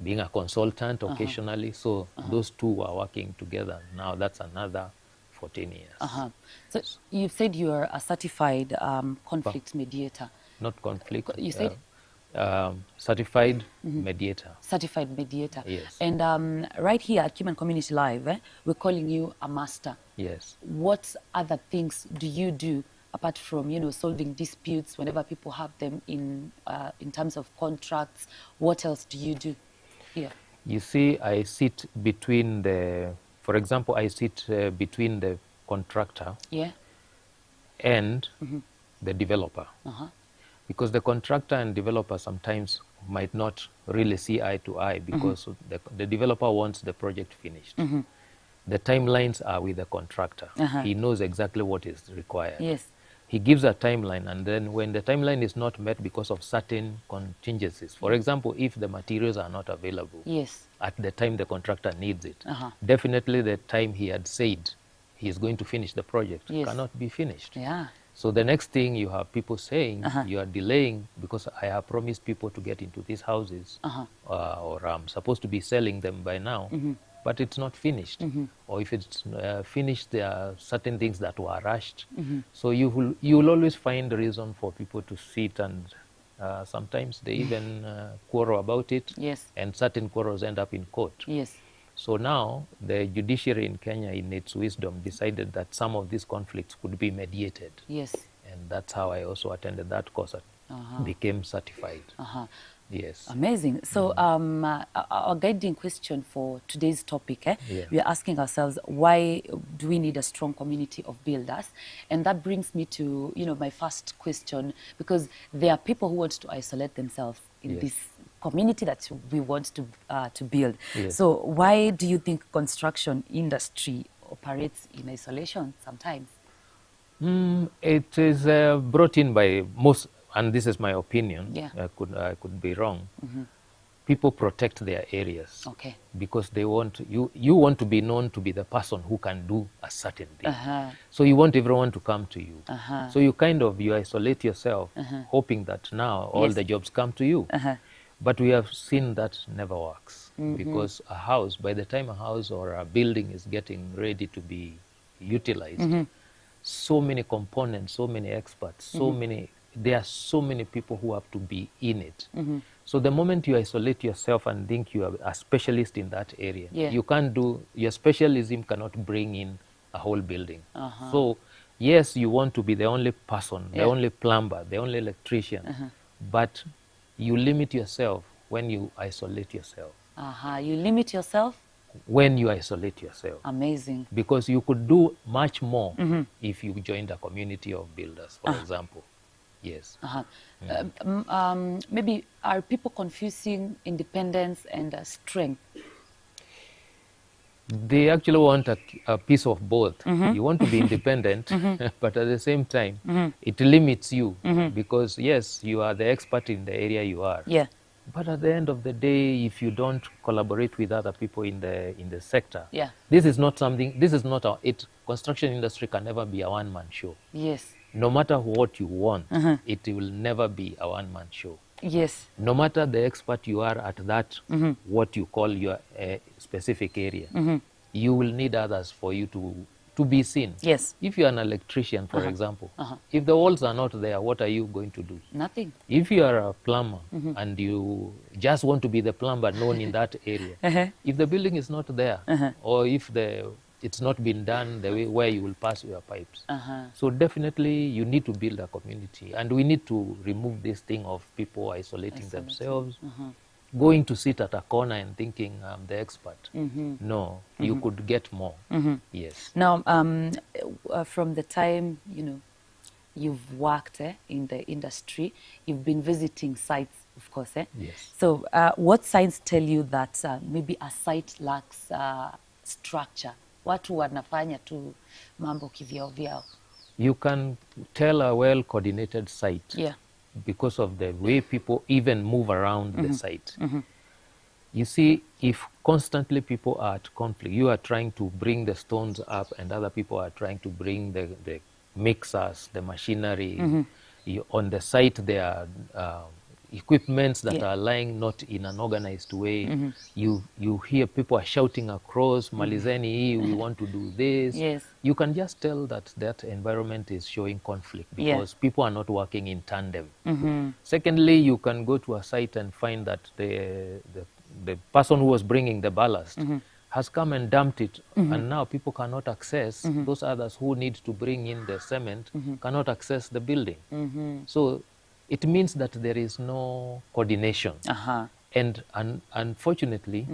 being a consultant occasionally. So those two are working together. Now that's another 14 years. So you said you are a certified conflict mediator. Not conflict. You said? Certified mediator. Certified mediator. Yes. And right here at Keyman Community Live, we're calling you a master. Yes. What other things do you do apart from, solving disputes whenever people have them in terms of contracts? What else do you do here? You see, I sit between for example, I sit between the contractor and the developer. Because the contractor and developer sometimes might not really see eye to eye because the developer wants the project finished. The timelines are with the contractor. He knows exactly what is required. Yes. He gives a timeline, and then when the timeline is not met because of certain contingencies, for example, if the materials are not available at the time the contractor needs it, definitely the time he had said he is going to finish the project cannot be finished. So the next thing you have people saying, you are delaying because I have promised people to get into these houses, or I'm supposed to be selling them by now, but it's not finished. Or if it's finished, there are certain things that were rushed. So you will always find a reason for people to sit and Sometimes they even quarrel about it. Yes. And certain quarrels end up in court. Yes. So now the judiciary in Kenya, in its wisdom, decided that some of these conflicts could be mediated. Yes. And that's how I also attended that course and became certified. Yes. Amazing. So our guiding question for today's topic, we are asking ourselves, why do we need a strong community of builders? And that brings me to, my first question, because there are people who want to isolate themselves in this community that we want to build. Yes. So why do you think construction industry operates in isolation sometimes? It is brought in by most, and this is my opinion. Yeah. I could be wrong. People protect their areas. Okay. Because they want you want to be known to be the person who can do a certain thing. So you want everyone to come to you. So you isolate yourself, hoping that now all the jobs come to you. But we have seen that never works, because a house, by the time a house or a building is getting ready to be utilized, so many components, so many experts, there are so many people who have to be in it. So the moment you isolate yourself and think you are a specialist in that area, you can't do, your specialism cannot bring in a whole building. So yes, you want to be the only person, the only plumber, the only electrician, but you limit yourself when you isolate yourself. You limit yourself? When you isolate yourself. Amazing. Because you could do much more if you joined a community of builders, for example. Yes. Maybe are people confusing independence and strength? They actually want a piece of both. You want to be independent, but at the same time, it limits you because, yes, you are the expert in the area you are. Yeah. But at the end of the day, if you don't collaborate with other people in the sector, yeah, this is not something. This is not construction industry can never be a one-man show. Yes. No matter what you want, it will never be a one-man show. Yes. No matter the expert you are at that, what you call your specific area, you will need others for you to be seen. Yes. If you're an electrician, for example, if the walls are not there, what are you going to do? Nothing. If you are a plumber and you just want to be the plumber known in that area, if the building is not there, or if it's not been done the way where you will pass your pipes. So definitely you need to build a community, and we need to remove this thing of people isolating themselves, going to sit at a corner and thinking I'm the expert. No, you could get more. Yes. Now, from the time, you've worked in the industry, you've been visiting sites, of course. Yes. So what signs tell you that maybe a site lacks structure? Watu wanafanya tu mambo kivyao vyao. You can tell a well-coordinated site because of the way people even move around the site. You see, if constantly people are at conflict, you are trying to bring the stones up and other people are trying to bring the mixers, the machinery. On the site there are equipments that are lying not in an organized way. You hear people are shouting across, Malizeni, we want to do this. Yes. You can just tell that environment is showing conflict because people are not working in tandem. Secondly, you can go to a site and find that the person who was bringing the ballast has come and dumped it, and now people cannot access, those others who need to bring in the cement cannot access the building. So it means that there is no coordination. And unfortunately,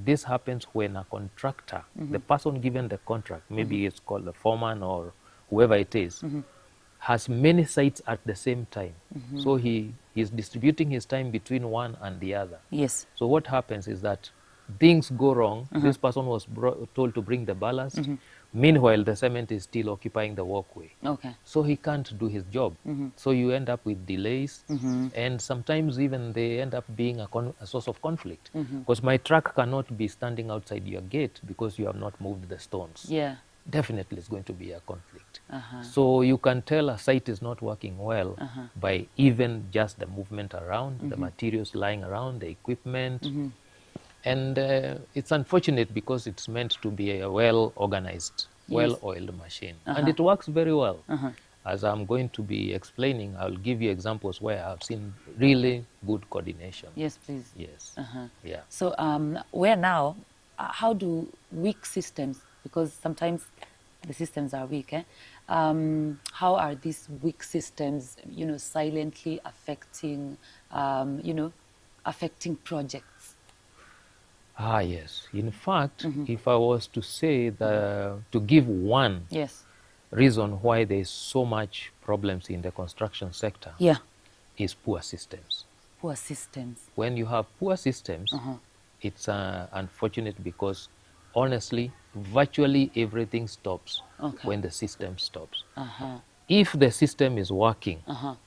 this happens when a contractor, the person given the contract, maybe it's called the foreman or whoever it is, has many sites at the same time. So he is distributing his time between one and the other. Yes. So what happens is that things go wrong. This person was told to bring the ballast. Meanwhile, the cement is still occupying the walkway. Okay. So he can't do his job. So you end up with delays, and sometimes even they end up being a source of conflict. Because my truck cannot be standing outside your gate because you have not moved the stones. Yeah. Definitely it's going to be a conflict. So you can tell a site is not working well by even just the movement around, the materials lying around, the equipment. And it's unfortunate because it's meant to be a well-organized, well-oiled machine. And it works very well. as I'm going to be explaining, I'll give you examples where I've seen really good coordination. Yes, please. Yes. Yeah. So where now, how do weak systems, because sometimes the systems are weak, how are these weak systems, silently affecting, affecting projects? Ah, yes. In fact, if I was to say to give one reason why there's so much problems in the construction sector, is poor systems. Poor systems. When you have poor systems, it's unfortunate because honestly, virtually everything stops when the system stops. If the system is working,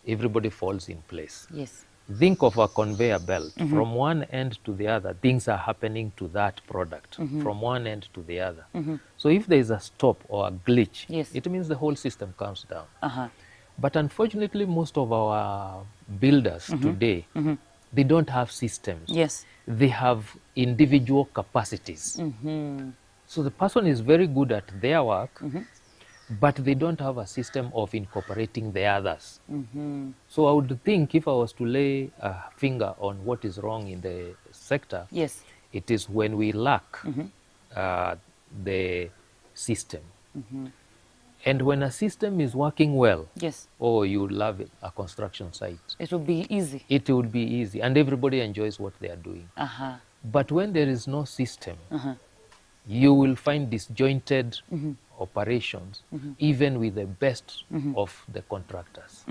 everybody falls in place. Yes. Think of a conveyor belt. From one end to the other, things are happening to that product, from one end to the other. So if there is a stop or a glitch, it means the whole system comes down. But unfortunately, most of our builders today, they don't have systems. Yes. They have individual capacities. So the person is very good at their work, but they don't have a system of incorporating the others. So I would think if I was to lay a finger on what is wrong in the sector, it is when we lack the system. And when a system is working well, oh, you love it, a construction site. It will be easy. It would be easy, and everybody enjoys what they are doing. But when there is no system, you will find disjointed operations, even with the best of the contractors.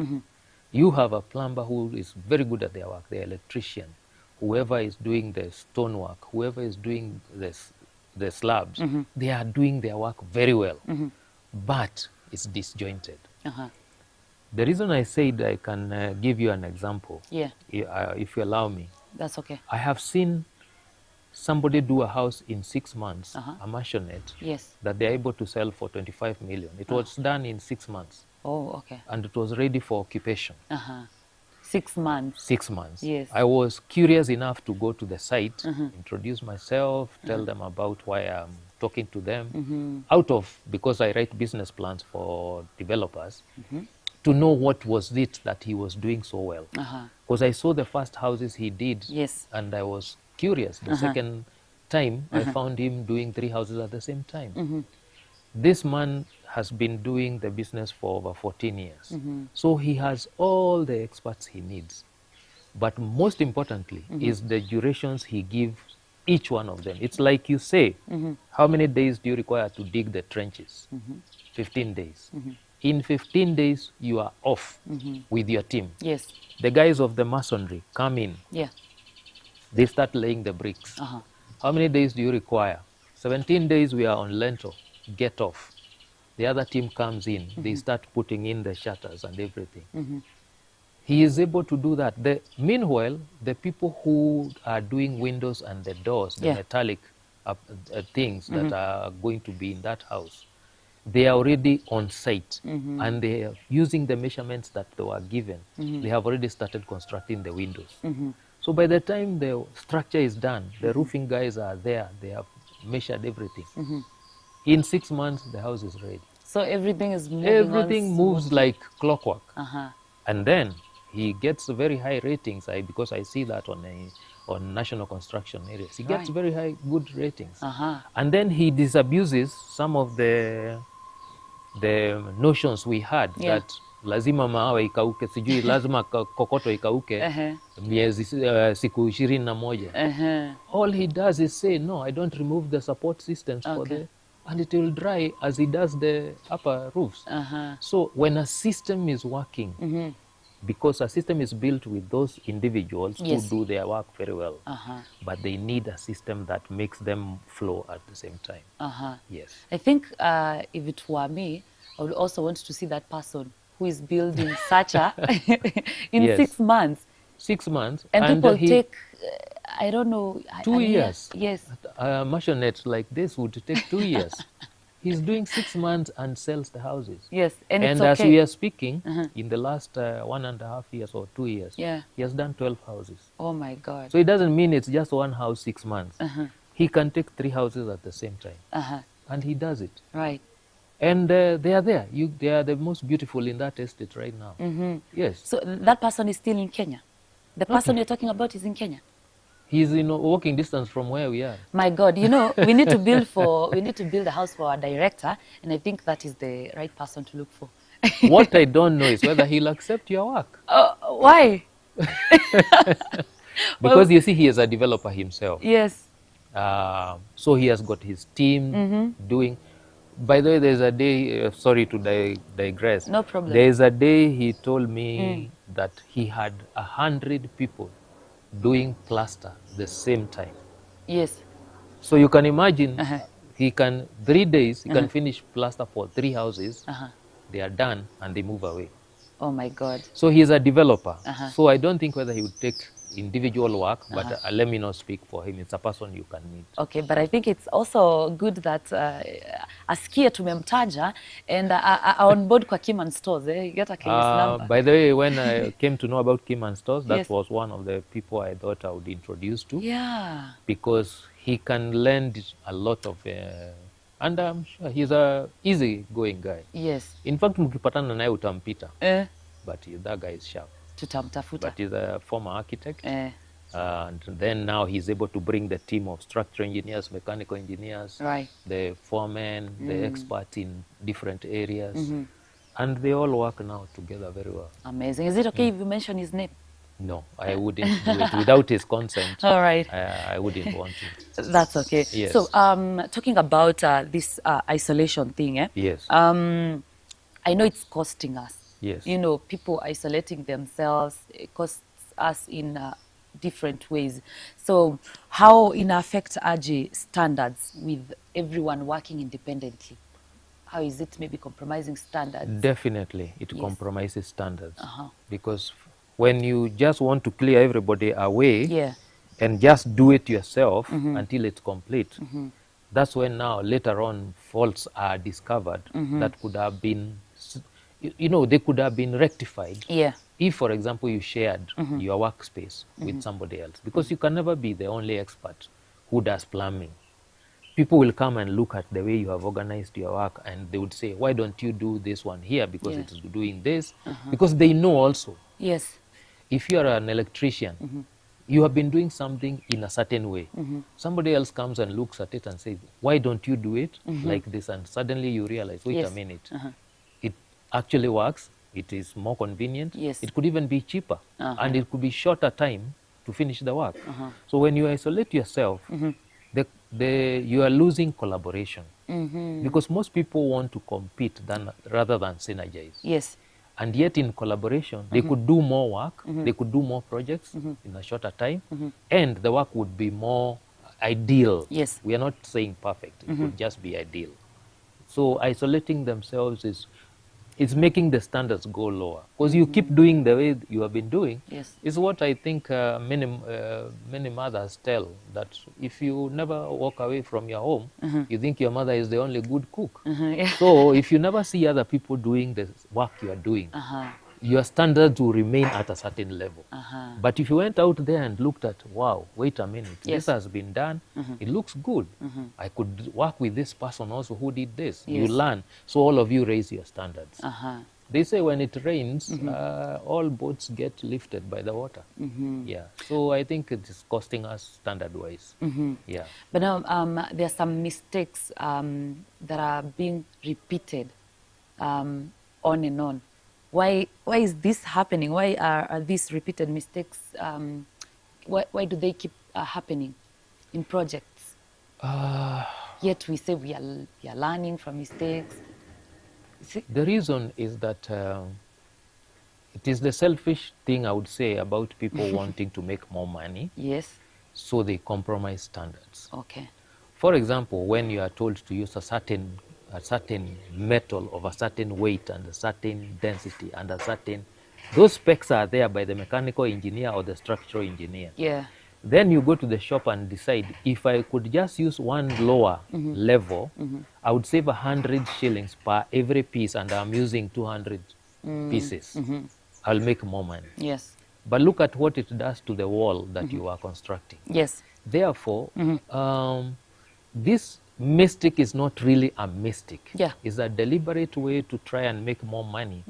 You have a plumber who is very good at their work, the electrician, whoever is doing the stonework, whoever is doing the slabs, they are doing their work very well, but it's disjointed. The reason I said I can give you an example, if you allow me. That's okay. I have seen somebody do a house in 6 months, a maisonette, that they're able to sell for 25 million. It was done in 6 months. Oh, okay. And it was ready for occupation. 6 months. 6 months. Yes. I was curious enough to go to the site, introduce myself, tell them about why I'm talking to them, because I write business plans for developers, to know what was it that he was doing so well. Because I saw the first houses he did, and I was curious. The second time, I found him doing 3 houses at the same time. This man has been doing the business for over 14 years. So he has all the experts he needs. But most importantly is the durations he gives each one of them. It's like you say, how many days do you require to dig the trenches? 15 days. In 15 days, you are off with your team. Yes. The guys of the masonry come in. They start laying the bricks. How many days do you require? 17 days we are on lintel. Get off. The other team comes in. They start putting in the shutters and everything. He is able to do that. Meanwhile, the people who are doing windows and the doors, the metallic things that are going to be in that house, they are already on site, and they are using the measurements that they were given. They have already started constructing the windows. So by the time the structure is done, the roofing guys are there. They have measured everything. In 6 months, the house is ready. So everything is moving. Everything moves like clockwork. And then he gets very high ratings, because I see that on national construction areas. He gets very high, good ratings. And then he disabuses some of the notions we had that lazima mawe ikauke, sijui lazima kokoto ikauke miezi siku 21. All he does is say, no, I don't remove the support systems for and it will dry as he does the upper roofs. So when a system is working, because a system is built with those individuals who do their work very well, but they need a system that makes them flow at the same time. Yes. I think if it were me, I would also want to see that person who is building such a in 6 months. 6 months. And people take, I don't know. 2 years. Yes. A maisonette like this would take 2 years. He's doing 6 months and sells the houses. Yes, and it's okay. As we are speaking, in the last 1.5 years or 2 years, he has done 12 houses. Oh my God. So it doesn't mean it's just one house 6 months. He can take 3 houses at the same time. And he does it. Right. And they are there. They are the most beautiful in that estate right now. Yes. So that person is still in Kenya? The person you're talking about is in Kenya? He's in walking distance from where we are. My God, you know, we need to build a house for our director, and I think that is the right person to look for. What I don't know is whether he'll accept your work. Why? Because you see, he is a developer himself. Yes. So he has got his team doing. By the way, there's a day, sorry to digress. No problem. There's a day he told me that he had 100 people doing plaster the same time. Yes. So you can imagine, he can, 3 days, he can finish plaster for 3 houses. They are done and they move away. Oh my God. So he's a developer. So I don't think whether he would take individual work, but let me not speak for him. It's a person you can meet. Okay, but I think it's also good that asikie tumemtaja and on board kwa Keyman stores. Get a case number. By the way, when I came to know about Keyman stores, that was one of the people I thought I would introduce to. Yeah. Because he can lend a lot of, and I'm sure he's a easy-going guy. Yes. In fact, mkipatana naye utampita. But that guy is sharp. Tutamtafuta. But he's a former architect. And then now he's able to bring the team of structural engineers, mechanical engineers, the foremen, the experts in different areas. And they all work now together very well. Amazing. Is it okay if you mention his name? No, I wouldn't do it without his consent. All right. I wouldn't want to. That's okay. Yes. So talking about this isolation thing, Yes. I know it's costing us. Yes. You know, people isolating themselves, it costs us in different ways. So how it affects AG standards with everyone working independently? How is it maybe compromising standards? Definitely, it compromises standards. Because when you just want to clear everybody away and just do it yourself until it's complete, that's when now later on faults are discovered that could have been, you know, they could have been rectified. If, for example, you shared your workspace with somebody else, because you can never be the only expert who does plumbing. People will come and look at the way you have organized your work and they would say, why don't you do this one here because it is doing this? Because they know also. Yes. If you are an electrician, you have been doing something in a certain way. Somebody else comes and looks at it and says, why don't you do it like this? And suddenly you realize, wait a minute, it actually works. It is more convenient. It could even be cheaper. And it could be shorter time to finish the work. So when you isolate yourself, you are losing collaboration. Because most people want to compete rather than synergize. Yes. And yet in collaboration, they could do more work, they could do more projects in a shorter time, and the work would be more ideal. Yes. We are not saying perfect, it would just be ideal. So isolating themselves is making the standards go lower. Because you keep doing the way you have been doing, is what I think many mothers tell, that if you never walk away from your home, you think your mother is the only good cook. So if you never see other people doing the work you are doing, your standards will remain at a certain level. But if you went out there and looked at, wow, wait a minute, this has been done, it looks good. I could work with this person also who did this. You learn. So all of you raise your standards. They say when it rains, all boats get lifted by the water. Yeah. So I think it is costing us standard-wise. Yeah. But now there are some mistakes that are being repeated on and on. Why is this happening? Why are these repeated mistakes? Why do they keep happening in projects? Yet we say we are learning from mistakes. The reason is that it is the selfish thing, I would say, about people wanting to make more money. Yes. So they compromise standards. Okay. For example, when you are told to use a certain metal of a certain weight and a certain density and a certain, those specs are there by the mechanical engineer or the structural engineer. Yeah. Then you go to the shop and decide, if I could just use one lower level, I would save 100 shillings per every piece, and I'm using 200 pieces. I'll make more money. Yes. But look at what it does to the wall that you are constructing. Yes. Therefore, this Mystic is not really a mystic. Yeah. It's a deliberate way to try and make more money.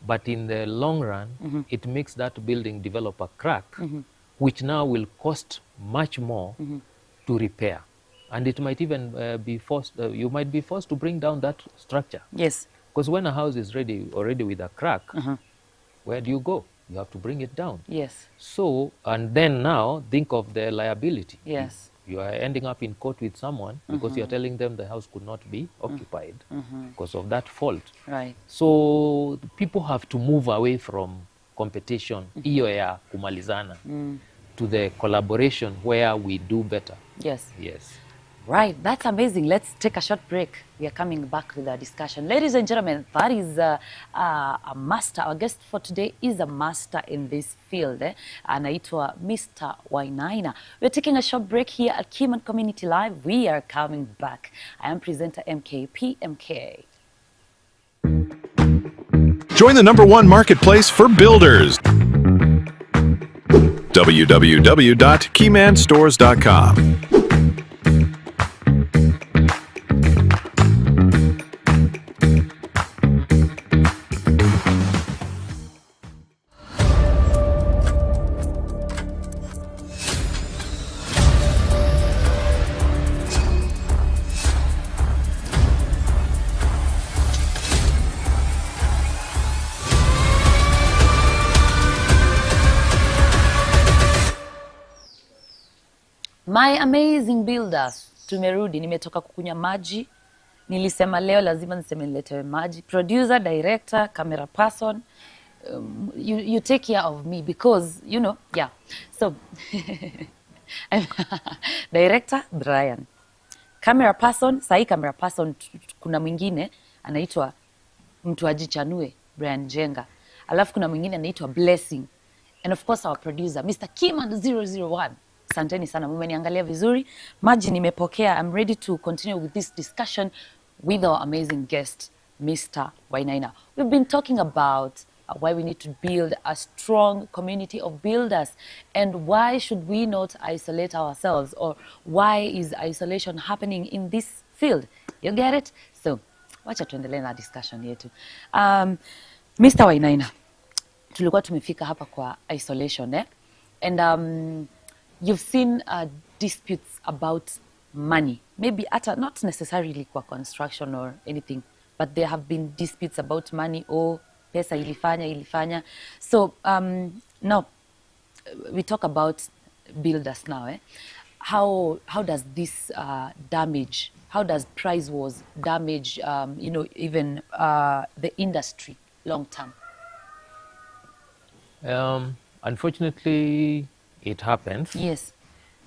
But in the long run, it makes that building develop a crack, which now will cost much more to repair. And it might even be forced, you might be forced to bring down that structure. Yes. Because when a house is already with a crack, where do you go? You have to bring it down. Yes. So, and then now think of the liability. Yes. You are ending up in court with someone because you're telling them the house could not be occupied because of that fault. Right. So people have to move away from competition, hiyo ya kumalizana, to the collaboration where we do better. Yes. Yes. Right, that's amazing. Let's take a short break. We are coming back with our discussion. Ladies and gentlemen, that is a master. Our guest for today is a master in this field. Anaitwa Mr. Wainaina. We're taking a short break here at Keyman Community Live. We are coming back. I am presenter MKPMK. Join the #1 marketplace for builders. www.keymanstores.com. My amazing builders, tumerudi. Nimetoka kukunywa maji. Nilisema leo lazima niseme niletewe maji. Producer, director, camera person, you take care of me because, you know, yeah. So, director, Brian. Camera person, sahi camera person, kuna mwingine, anaitwa mtu ajichanue, Brian Jenga. Alafu kuna mwingine anaitwa Blessing. And of course our producer, Mr. Keyman 001. Asanteni sana, mmeniangalia vizuri. Maji nimepokea. I'm ready to continue with this discussion with our amazing guest, Mr. Wainaina. We've been talking about why we need to build a strong community of builders and why should we not isolate ourselves, or why is isolation happening in this field? You get it? So, wacha tuendelee na discussion yetu. Mr. Wainaina, tulikuwa tumefika hapa kwa isolation, and you've seen disputes about money. Maybe not necessarily kwa construction or anything, but there have been disputes about money. Oh, pesa ilifanya. So now we talk about builders now. How does this damage? How does price wars damage? Even the industry long term. Unfortunately, it happens. Yes.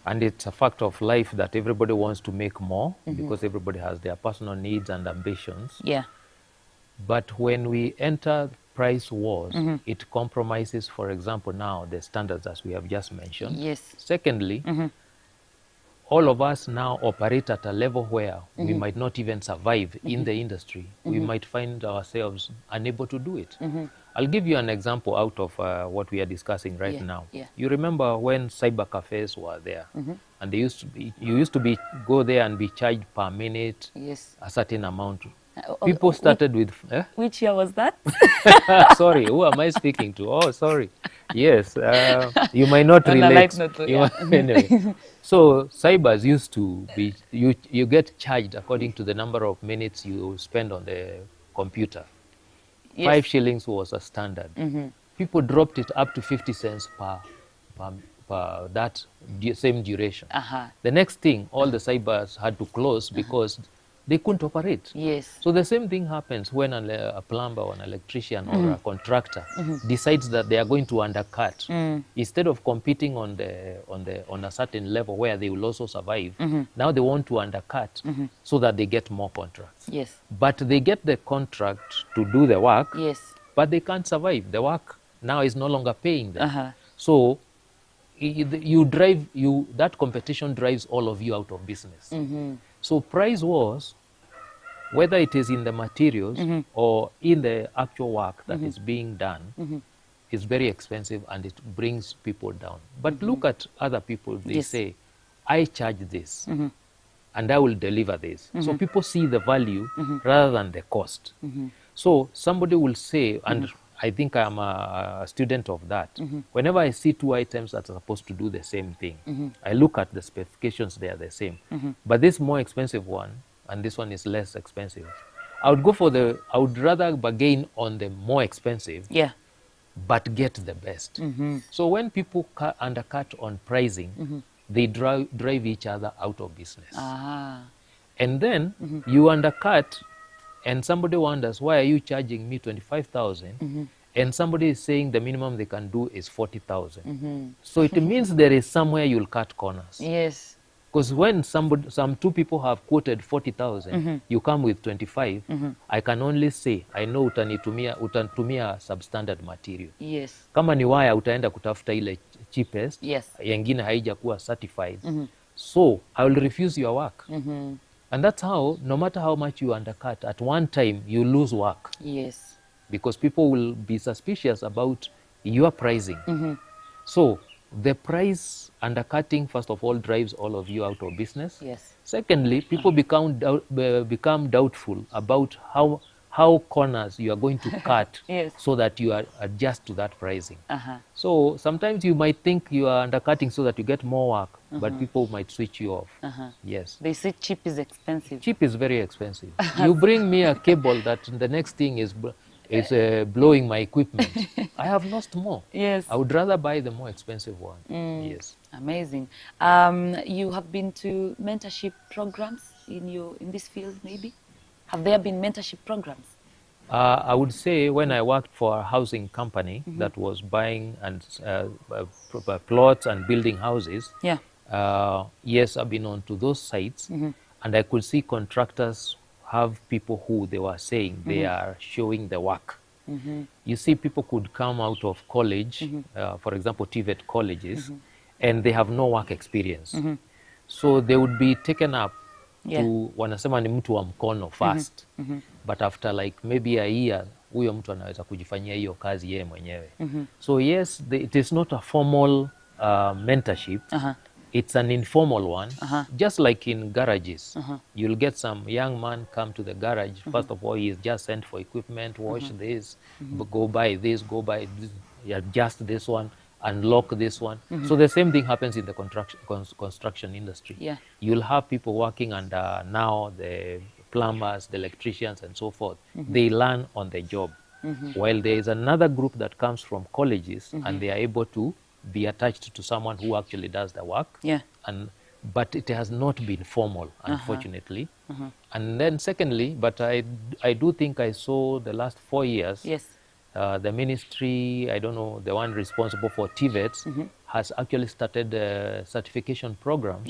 And it's a fact of life that everybody wants to make more because everybody has their personal needs and ambitions. Yeah. But when we enter price wars, it compromises, for example, now the standards as we have just mentioned. Yes. Secondly, all of us now operate at a level where we might not even survive in the industry. We might find ourselves unable to do it. I'll give you an example out of what we are discussing right now. Yeah. You remember when cyber cafes were there, and you used to go there and be charged per minute, Yes. a certain amount. People started with... Which year was that? Sorry, who am I speaking to? Oh, sorry. Yes, you might not relate. Anyway. So cybers used to be, you get charged according to the number of minutes you spend on the computer. Yes. 5 shillings was a standard. People dropped it up to 50 cents per that same duration. The next thing, all the cybers had to close because they couldn't operate. Yes. So the same thing happens when a plumber or an electrician or a contractor decides that they are going to undercut. Instead of competing on a certain level where they will also survive, now they want to undercut so that they get more contracts. Yes. But they get the contract to do the work, Yes. but they can't survive. The work now is no longer paying them. So that competition drives all of you out of business. So price wars, whether it is in the materials or in the actual work that is being done, is very expensive and it brings people down. But look at other people, they say, I charge this. and I will deliver this. So people see the value rather than the cost. So somebody will say, and I think I'm a student of that. Whenever I see two items that are supposed to do the same thing, I look at the specifications, they are the same. But this more expensive one, and this one is less expensive, I would rather bargain on the more expensive, but get the best. So when people undercut on pricing, they drive each other out of business. And then you undercut, and somebody wonders, why are you charging me 25,000? And somebody is saying the minimum they can do is 40,000. So it means there is somewhere you'll cut corners. Yes. Because when some two people have quoted 40,000, you come with 25, I can only say, I know utanitumia substandard material. Yes. Kama ni waya utaenda kutafuta ile cheapest, yengine haijakuwa certified. So I will refuse your work. And that's how, no matter how much you undercut, at one time you lose work. Yes. Because people will be suspicious about your pricing. So the price undercutting, first of all, drives all of you out of business. Yes. Secondly, people become doubtful about how corners you are going to cut so that you adjust to that pricing. So sometimes you might think you are undercutting so that you get more work, but people might switch you off. Yes. They say cheap is expensive. Cheap is very expensive. You bring me a cable that the next thing is blowing my equipment. I have lost more. Yes. I would rather buy the more expensive one. Yes. Amazing. You have been to mentorship programs in this field, maybe? Have there been mentorship programs? I would say when I worked for a housing company that was buying and plots and building houses, yes, I've been on to those sites, and I could see contractors have people who they were saying they are showing the work. You see, people could come out of college, for example, TVET colleges, and they have no work experience. So they would be taken up to wanasema ni mtu wa mkono first, but after like maybe a year, huyo mtu anaweza kujifanyia hiyo kazi yeye mwenyewe. So yes, it is not a formal mentorship. It's an informal one, just like in garages. You'll get some young man come to the garage. First of all, he is just sent for equipment, wash this, go buy this, adjust this one, unlock this one. So the same thing happens in the construction industry. You'll have people working under now the plumbers, the electricians, and so forth. They learn on the job. While there is another group that comes from colleges and they are able to be attached to someone who actually does the work. But it has not been formal, unfortunately. And then secondly, but I do think I saw the last 4 years, the ministry, I don't know, the one responsible for TVETs, has actually started a certification program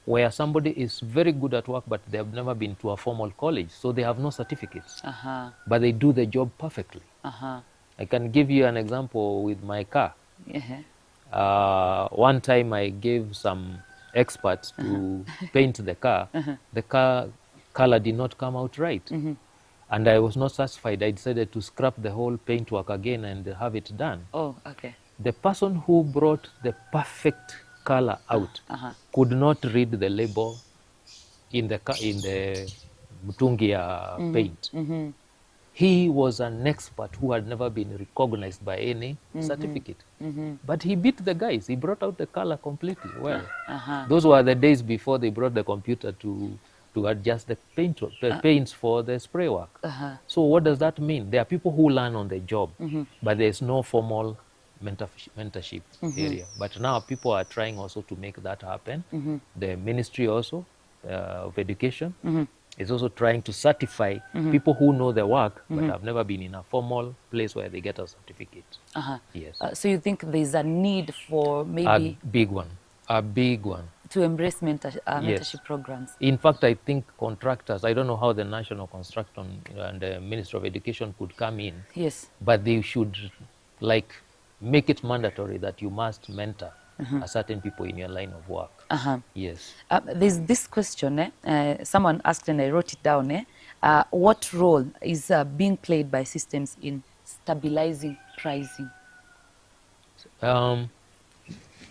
where somebody is very good at work, but they have never been to a formal college, so they have no certificates, but they do the job perfectly. I can give you an example with my car. One time I gave some experts to paint the car. The car color did not come out right. And I was not satisfied. I decided to scrap the whole paint work again and have it done. The person who brought the perfect color out could not read the label in the Mutungia paint. He was an expert who had never been recognized by any certificate. But he beat the guys. He brought out the color completely well. Those were the days before they brought the computer to adjust the paints for the spray work. So what does that mean? There are people who learn on the job, but there's no formal mentorship area. But now people are trying also to make that happen. The ministry also of education is also trying to certify people who know the work but have never been in a formal place where they get a certificate. Yes. So you think there's a need for maybe... A big one. To embrace mentorship programs. In fact, I think contractors, I don't know how the National Construction and the Ministry of Education could come in. But they should make it mandatory that you must mentor a certain people in your line of work. Yes. There's this question, someone asked and I wrote it down. What role is being played by systems in stabilizing pricing?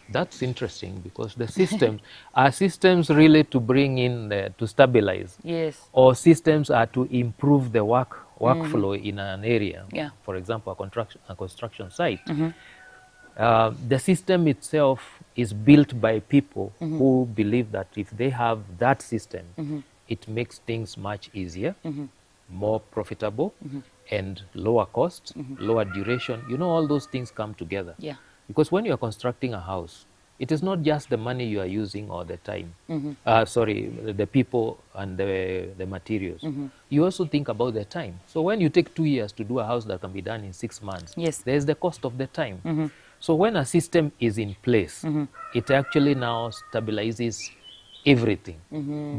That's interesting because the systems are systems really to bring in, to stabilize. Yes. Or systems are to improve the workflow in an area. Yeah. For example, a construction site. The system itself is built by people who believe that if they have that system, it makes things much easier, more profitable, and lower cost, lower duration. You know, all those things come together. Yeah. Because when you're constructing a house, it is not just the money you are using or the time, sorry, the people and the materials. You also think about the time. So when you take 2 years to do a house that can be done in 6 months, Yes. there's the cost of the time. So when a system is in place, it actually now stabilizes everything.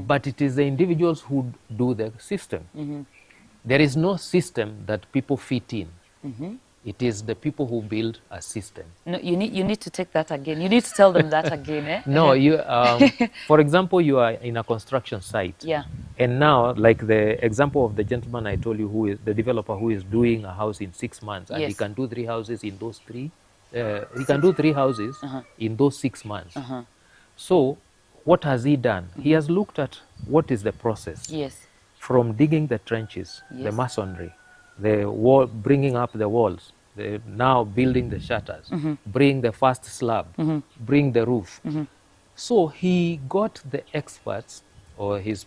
But it is the individuals who do the system. There is no system that people fit in. It is the people who build a system. No, you need to take that again. You need to tell them that again, eh? No, you, for example, you are in a construction site. Yeah. And now, like the example of the gentleman I told you, who is the developer who is doing a house in 6 months, and he can do 3 houses in those 3. He can do 3 houses in those 6 months. So, what has he done? He has looked at what is the process. Yes. From digging the trenches, the masonry, the wall, bringing up the walls, now building the shutters, bring the first slab, bring the roof. So he got the experts or his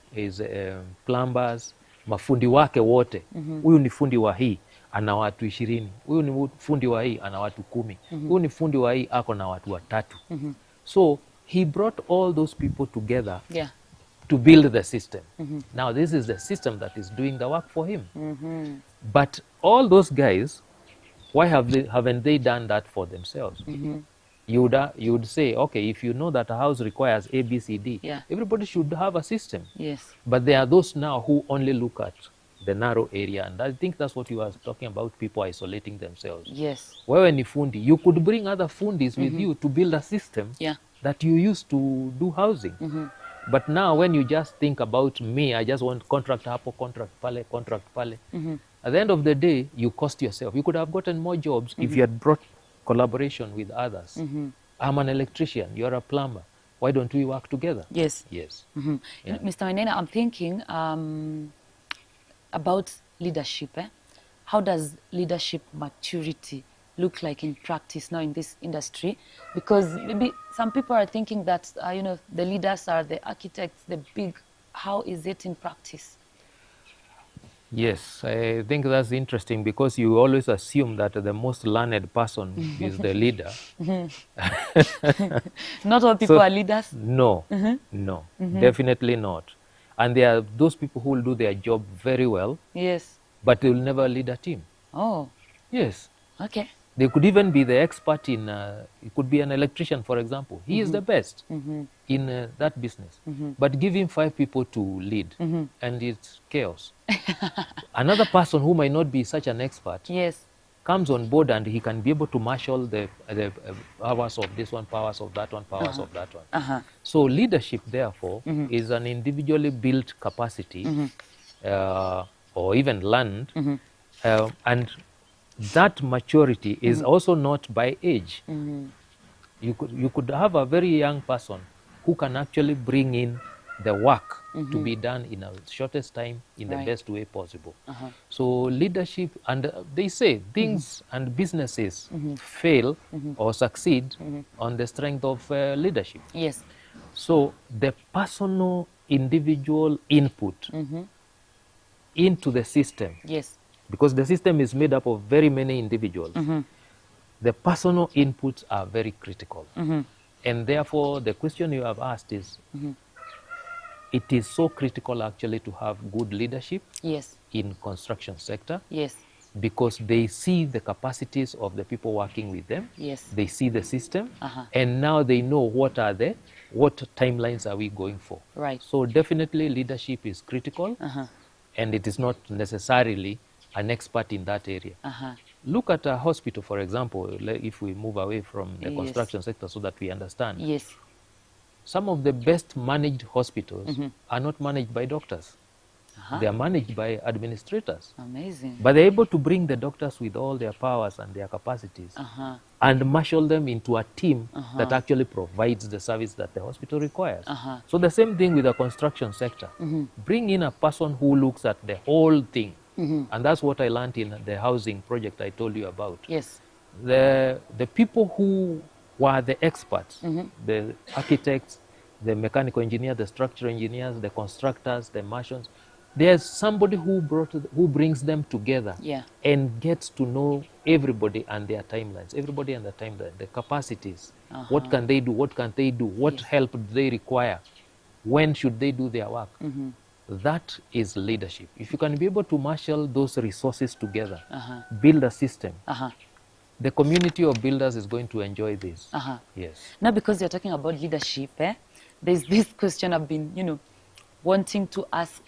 plumbers, mafundi wake wote. Huyu ni fundi wa hii ana watu 20. Huyu ni fundi wa hii ana watu 10. Huyu ni fundi wa hii ako na watu 3. So he brought all those people together to build the system. Now this is the system that is doing the work for him. But all those guys, why haven't they done that for themselves? You would say, okay, if you know that a house requires A, B, C, D, everybody should have a system. Yes. But there are those now who only look at the narrow area, and I think that's what you were talking about, people isolating themselves. Yes. Wewe ni fundi, you could bring other fundis with you to build a system that you use to do housing. But now when you just think about me, I just want contract hapo, contract pale. At the end of the day, you cost yourself. You could have gotten more jobs if you had brought collaboration with others. I'm an electrician, you're a plumber. Why don't we work together? Yes. Yes. Yeah. Mr. Manena, I'm thinking about leadership. How does leadership maturity look like in practice now in this industry? Because maybe some people are thinking that, you know, the leaders are the architects, the big. How is it in practice? Yes, I think that's interesting because you always assume that the most learned person is the leader. Not all people are leaders? No, no, definitely not. And there are those people who will do their job very well. Yes. But they will never lead a team. Oh. Yes. Okay. They could even be the expert in, it could be an electrician, for example. He is the best in that business. But give him 5 people to lead, and it's chaos. Another person who might not be such an expert comes on board, and he can be able to marshal the powers of this one, powers of that one, powers of that one. So leadership, therefore, is an individually built capacity or even learned, and that maturity is also not by age. You could have a very young person who can actually bring in the work to be done in a shortest time in the best way possible. So leadership, and they say things and businesses fail or succeed on the strength of leadership. Yes. So the personal individual input into the system, because the system is made up of very many individuals, the personal inputs are very critical. And therefore, the question you have asked is, it is so critical actually to have good leadership in construction sector, because they see the capacities of the people working with them, they see the system, and now they know what timelines are we going for. Right. So definitely leadership is critical, and it is not necessarily an expert in that area. Look at a hospital, for example, if we move away from the construction sector so that we understand. Some of the best managed hospitals are not managed by doctors. They are managed by administrators. Amazing. But they're able to bring the doctors with all their powers and their capacities and marshal them into a team that actually provides the service that the hospital requires. So the same thing with the construction sector. Bring in a person who looks at the whole thing. And that's what I learned in the housing project I told you about. Yes. The people who were the experts, the architects, the mechanical engineers, the structural engineers, the constructors, the marshals, there's somebody who brings them together and gets to know everybody and their timelines, everybody and their timeline, the capacities. What can they do? What can't they do? What help do they require? When should they do their work? That is leadership. If you can be able to marshal those resources together, build a system, the community of builders is going to enjoy this. Yes. Now, because you're talking about leadership, there's this question I've been, wanting to ask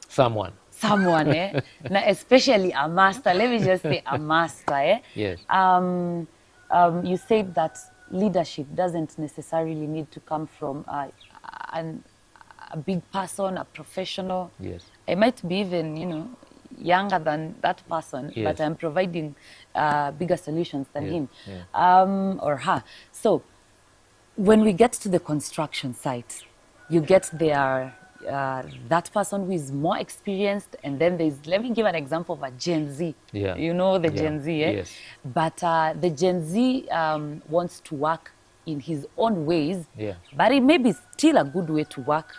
someone, now, especially a master. Let me just say a master. Yes. You said that leadership doesn't necessarily need to come from a big person, a professional. Yes. It might be even, younger than that person, but I'm providing bigger solutions than him or her. So when we get to the construction site, you get there that person who is more experienced, and then there's, let me give an example of a Gen Z. You know the Gen Z, Yes. But the Gen Z wants to work in his own ways, but it may be still a good way to work,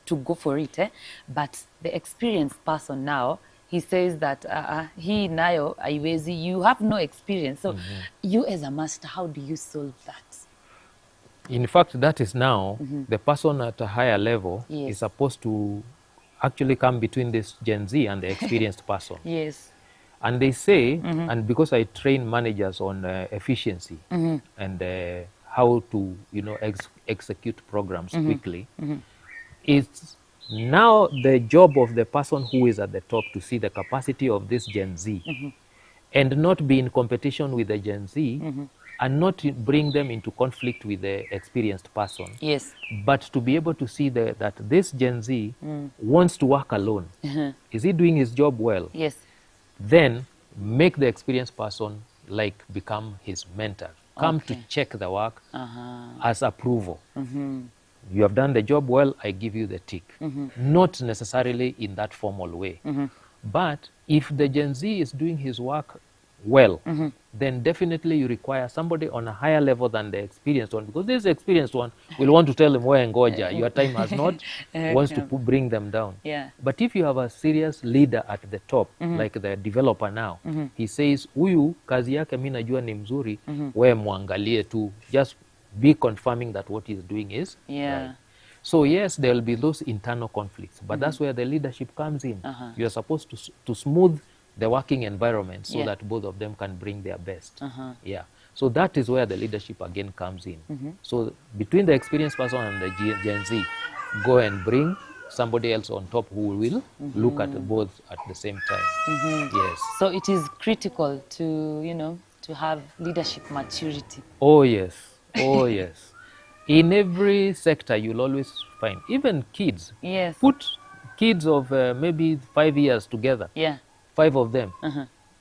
to go for it. But the experienced person now, he says that he nayo aiwezi, you have no experience. So you as a master, how do you solve that? In fact, that is now the person at a higher level is supposed to actually come between this Gen Z and the experienced person. Yes. And they say, and because I train managers on efficiency and how to, execute programs quickly, it's now the job of the person who is at the top to see the capacity of this Gen Z and not be in competition with the Gen Z and not bring them into conflict with the experienced person. Yes. But to be able to see that this Gen Z wants to work alone. Is he doing his job well? Yes. Then make the experienced person become his mentor. Come to check the work as approval. You have done the job well, I give you the tick. Not necessarily in that formal way. But if the Gen Z is doing his work well, then definitely you require somebody on a higher level than the experienced one, because this experienced one will want to tell them, where ngoja, your time has not, wants to bring them down. But if you have a serious leader at the top, like the developer now, he says, huyu kazi yake mimi najua ni mzuri, we muangalie tu, just be confirming that what he's doing is right. So yes, there will be those internal conflicts, but that's where the leadership comes in. You're supposed to smooth the working environment so that both of them can bring their best. So that is where the leadership again comes in. So between the experienced person and the Gen Z, go and bring somebody else on top who will look at both at the same time. Yes. So it is critical to, to have leadership maturity. Oh yes. Oh yes. In every sector you'll always find, even kids. Yes. Put kids of maybe 5 years together. 5 of them.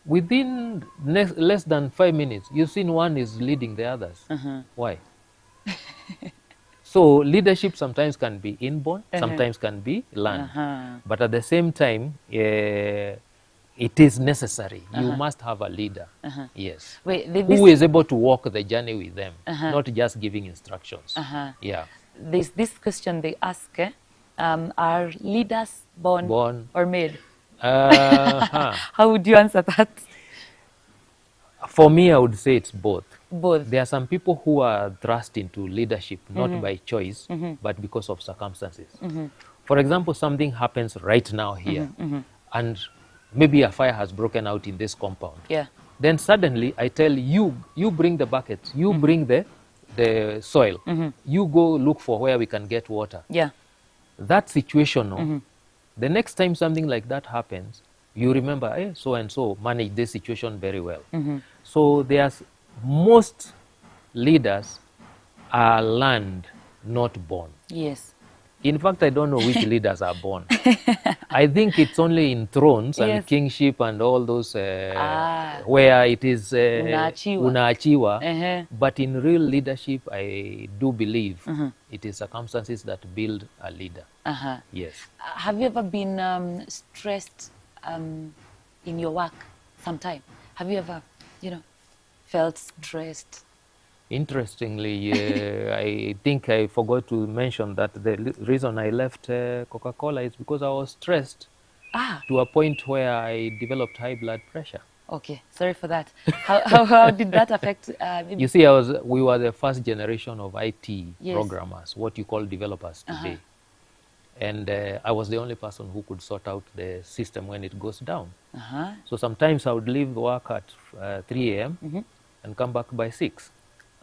Within less than 5 minutes, you've seen one is leading the others. Why? So leadership sometimes can be inborn, sometimes can be learned. But at the same time, it is necessary. You must have a leader. Yes. Wait, who is able to walk the journey with them, not just giving instructions. There's this question they ask, are leaders born or made? How would you answer that? For me, I would say it's both. Both. There are some people who are thrust into leadership, not by choice, but because of circumstances. For example, something happens right now here, and maybe a fire has broken out in this compound. Then suddenly I tell you, you bring the buckets, you bring the soil, you go look for where we can get water. That situation, the next time something like that happens, you remember, hey, so and so managed this situation very well. So there's most leaders are learned, not born. Yes. In fact, I don't know which leaders are born. I think it's only in thrones and kingship and all those where it is unaachiwa. But in real leadership, I do believe it is circumstances that build a leader. Yes. Have you ever been stressed in your work sometime? Have you ever, felt stressed? Interestingly, I think I forgot to mention that the reason I left Coca-Cola is because I was stressed to a point where I developed high blood pressure. Okay, sorry for that. How did that affect? You see, we were the first generation of IT programmers, what you call developers today. And I was the only person who could sort out the system when it goes down. So sometimes I would leave work at 3 a.m. and come back by 6.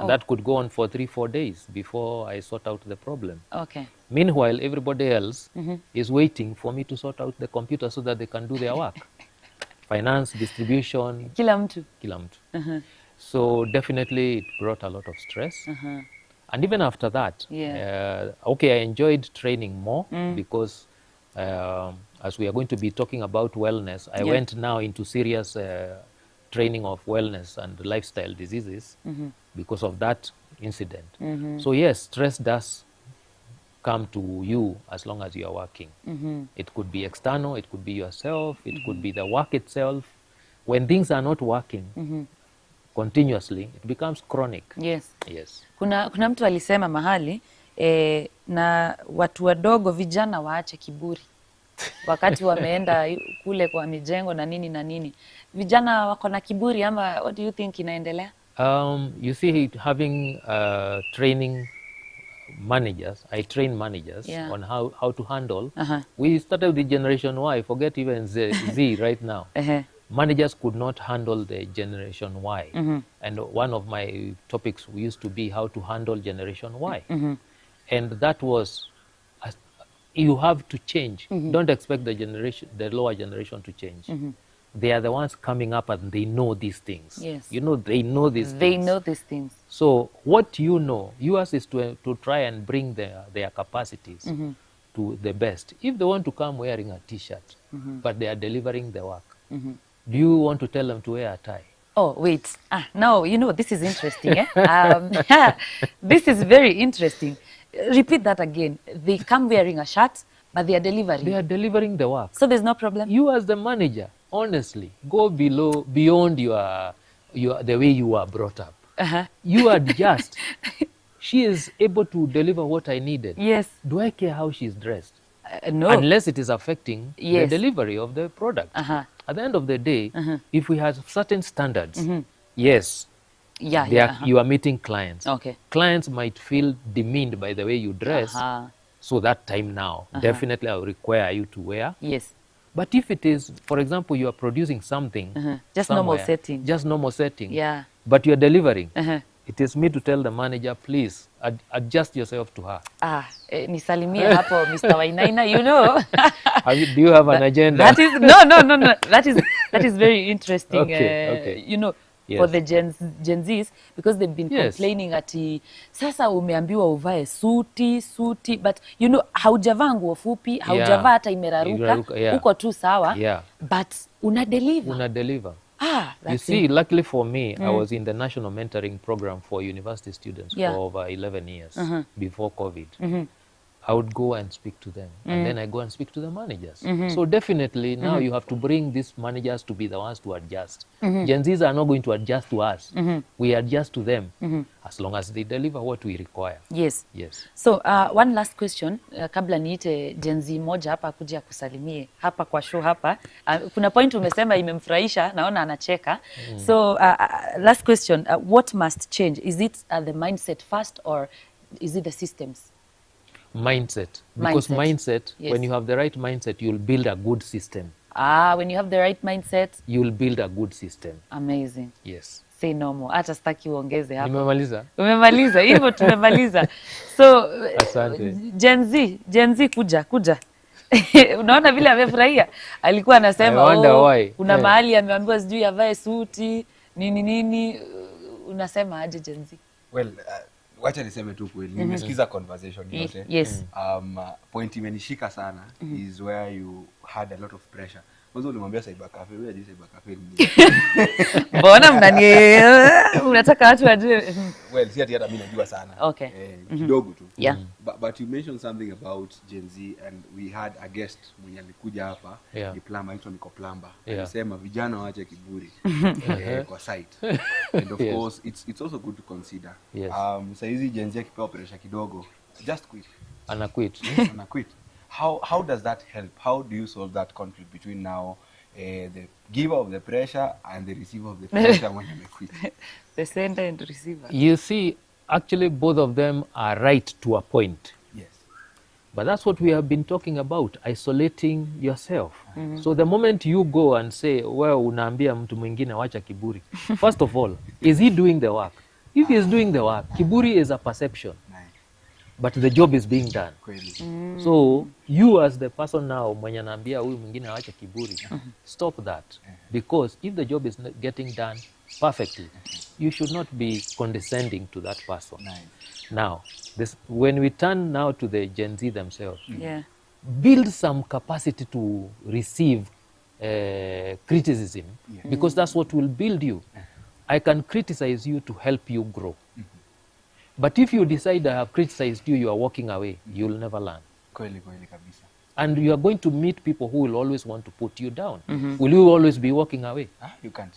And that could go on for 3-4 days before I sort out the problem. Okay. Meanwhile, everybody else is waiting for me to sort out the computer so that they can do their work. Finance, distribution. Kila mtu. So definitely it brought a lot of stress. And even after that, I enjoyed training more because as we are going to be talking about wellness, I went now into serious training of wellness and lifestyle diseases because of that incident. So yes, stress does come to you as long as you are working. It could be external, it could be yourself, it could be the work itself. When things are not working continuously, it becomes chronic. Yes. Yes. Kuna mtu alisema mahali na watu wadogo vijana waache kiburi. Wakati wameenda kule kwa mijengo na nini. Vijana wako na kiburi ama what do you think inaendelea? You see, having training managers, I train managers on how to handle. We started with Generation Y, forget even Z right now. Managers could not handle the Generation Y. And one of my topics used to be how to handle Generation Y. And that was, you have to change. Don't expect the lower generation to change. They are the ones coming up and they know these things. Yes. They know these things. They know these things. So what yours is to try and bring their capacities to the best. If they want to come wearing a T-shirt, but they are delivering the work, do you want to tell them to wear a tie? Oh, wait. No, this is interesting. This is very interesting. Repeat that again. They come wearing a shirt, but they are delivering. They are delivering the work. So there's no problem? You as the manager, honestly, go beyond the way you are brought up. You adjust. She is able to deliver what I needed. Yes. Do I care how she's dressed? No. Unless it is affecting the delivery of the product. At the end of the day, if we have certain standards, yes, you are meeting clients. Okay. Clients might feel demeaned by the way you dress. So that time now, definitely I will require you to wear. Yes. But if it is, for example, you are producing something. Just normal setting. Just normal setting. Yeah. But you are delivering. It is me to tell the manager, please, adjust yourself to her. Nisalimie hapo, Mr. Wainaina, Do you have an agenda? That is, no. That is very interesting, okay. For the Gen Zs, because they've been complaining ati, sasa umeambiwa uvae suti, but haujavaa nguo fupi, haujavaa hata imeraruka, uko tu sawa, but unadeliver. You see, luckily for me, I was in the national mentoring program for university students for over 11 years before COVID. I would go and speak to them, and then I go and speak to the managers. So definitely now you have to bring these managers to be the ones to adjust. Gen Zs are not going to adjust to us. We adjust to them as long as they deliver what we require. Yes. Yes. So one last question, kabla niite Gen Z moja hapa kuja kusalimie hapa kwa show hapa. Kuna point umesema imemfurahisha, naona anacheka. So last question, what must change? Is it the mindset first or is it the systems? Mindset. Because mindset, when you have the right mindset, you'll build a good system. When you have the right mindset, you'll build a good system. Amazing. Yes. Say no more. Hata sitaki uongeze hapo. Nimemaliza. Umemaliza. Hivyo tumemaliza. So asante. Gen Z kuja. Unaona vile amefurahia. Alikuwa anasema kuna mahali ameambiwa sijui avae suti, nini. Unasema aje Gen Z? Well, Wacha niseme tu kweli. Nimesikiza conversation yote. Yes. Point imenishika sana is where you had a lot of pressure. Mwanzo ulimwambia cyber cafe, wewe hadi cyber cafe ni. Mbona unataka watu wajue? Well, si hata mimi najua sana. Okay. Kidogo tu. Yeah. But you mentioned something about Gen Z, and we had a guest mwenye alikuja hapa, ni plumber, hicho niko plumber. Alisema vijana waache kiburi kwa site. And of course it's also good to consider. Yes. Saizi Gen Z akipewa pressure kidogo, just quit. Ana quit. Ana quit. How does that help? How do you solve that conflict between now the giver of the pressure and the receiver of the pressure when they quit? The sender and receiver. You see, actually both of them are right to a point. Yes. But that's what we have been talking about, isolating yourself. So the moment you go and say, well, unaambia mtu mwingine wacha kiburi. First of all, is he doing the work? If he is doing the work, kiburi is a perception. But the job is being done. So you as the person now, mwenye naambia huyu mwingine awache kiburi, stop that. Because if the job is not getting done perfectly, you should not be condescending to that person. Now, when we turn now to the Gen Z themselves, build some capacity to receive criticism, because that's what will build you. I can criticize you to help you grow. But if you decide I have criticized you, you are walking away, you'll never learn. And you are going to meet people who will always want to put you down. Will you always be walking away? You can't.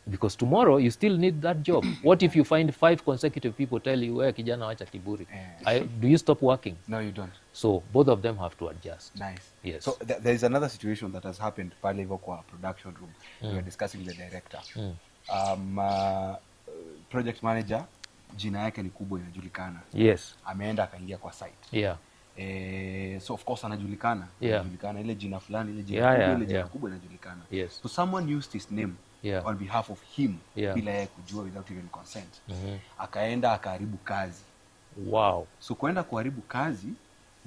Because tomorrow you still need that job. What if you find 5 consecutive people tell you, "Wewe kijana wacha kiburi"? Do you stop working? No, you don't. So both of them have to adjust. Nice. Yes. So there is another situation that has happened pale hivyo kwa production room. We were discussing with the director. Project manager, jina yake ni kubwa, inajulikana. Yes. Ameenda akaingia kwa site. Yeah. So of course anajulikana. Anajulikana ile jina fulani, ile jina Yeah, ile jina kubwa inajulikana. Yes. So someone used his name on behalf of him bila yeye kujua, without even consent. Akaenda akaharibu kazi. Wow. So kwenda kuharibu kazi,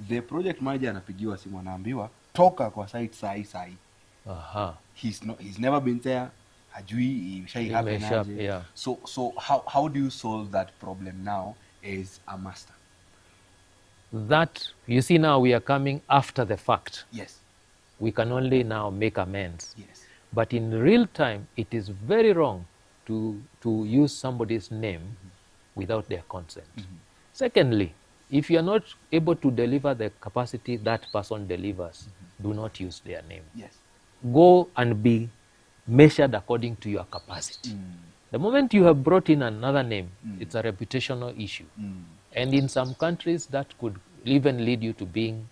the project manager anapigiwa simu, anaambiwa toka kwa site sai. He's never been there. Hajui ishai happen aje. So how do you solve that problem now as a master? That, you see, now we are coming after the fact. Yes. We can only now make amends. Yes. But in real time, it is very wrong to use somebody's name without their consent. Secondly, if you are not able to deliver the capacity that person delivers, do not use their name. Yes. Go and be measured according to your capacity. The moment you have brought in another name, it's a reputational issue. And in some countries, that could even lead you to being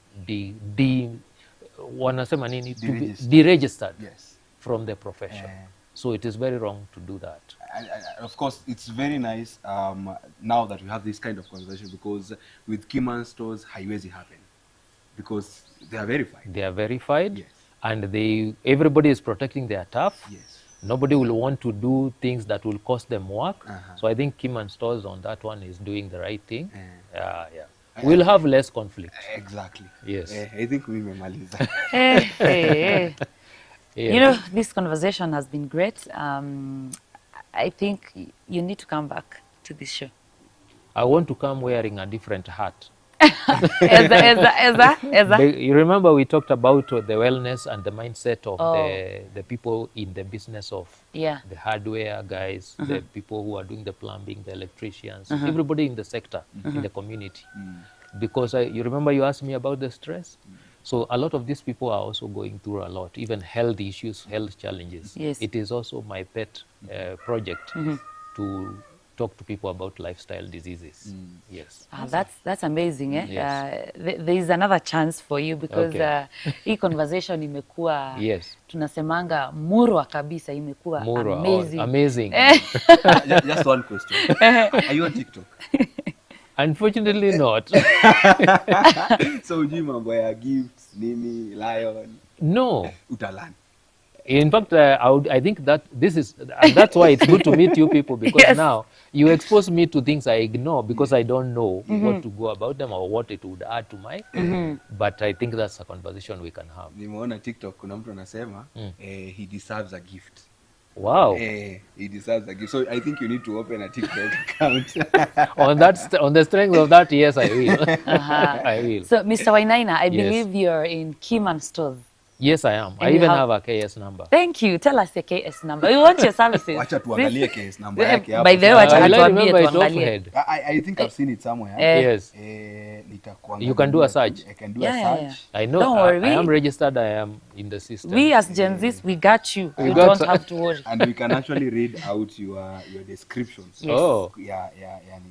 deregistered from the profession. So it is very wrong to do that. And of course, it's very nice now that we have this kind of conversation, because with Keyman stores, haiwezi happen. Because they are verified. They are verified, and everybody is protecting their turf. Yes. Nobody will want to do things that will cost them work. So I think Keyman stores on that one is doing the right thing. We'll have less conflict. Exactly. Yes. I think we may maliza. You know, this conversation has been great. I think you need to come back to this show. I want to come wearing a different hat. You remember we talked about the wellness and the mindset of the people in the business of the hardware guys, the people who are doing the plumbing, the electricians, everybody in the sector, in the community. Because you remember you asked me about the stress? So a lot of these people are also going through a lot, even health issues, health challenges. Yes. It is also my pet project to talk to people about lifestyle diseases. Yes. That's amazing. Yes. There is another chance for you, because hii conversation imekuwa tunasemanga murwa kabisa, imekuwa amazing. Amazing. Just one question. Are you on TikTok? Unfortunately not. So ujui mambo ya gifts, nini, lion? No. Utalan. In fact, I think that that's why it's good to meet you people, because now you expose me to things I ignore because I don't know what to go about them or what it would add to my. But I think that's a conversation we can have. Nimeona TikTok kuna mtu anasema he deserves a gift. Wow. He deserves a gift. So I think you need to open a TikTok account. On the strength of that, yes, I will. I will. So, Mr. Wainaina, I Yes. believe you're in Keyman stores. Yes, I am. And I you even have- have a KS number. Thank you. Tell us your KS number. We want your services. Wacha tuangalie case number Eh, yake hapo. by the way, wacha Will I atuambie remember it tuangalie. offhand? I think I've seen it somewhere. Yes. Nitakuangalia. You can do a search. I can do Yeah, a yeah, search. yeah. I know. Don't worry, I am we- registered. I am in the system. We as Gen Zs, we got you. You got- don't have to worry. And we can actually read out your descriptions. Yes. Oh, Ya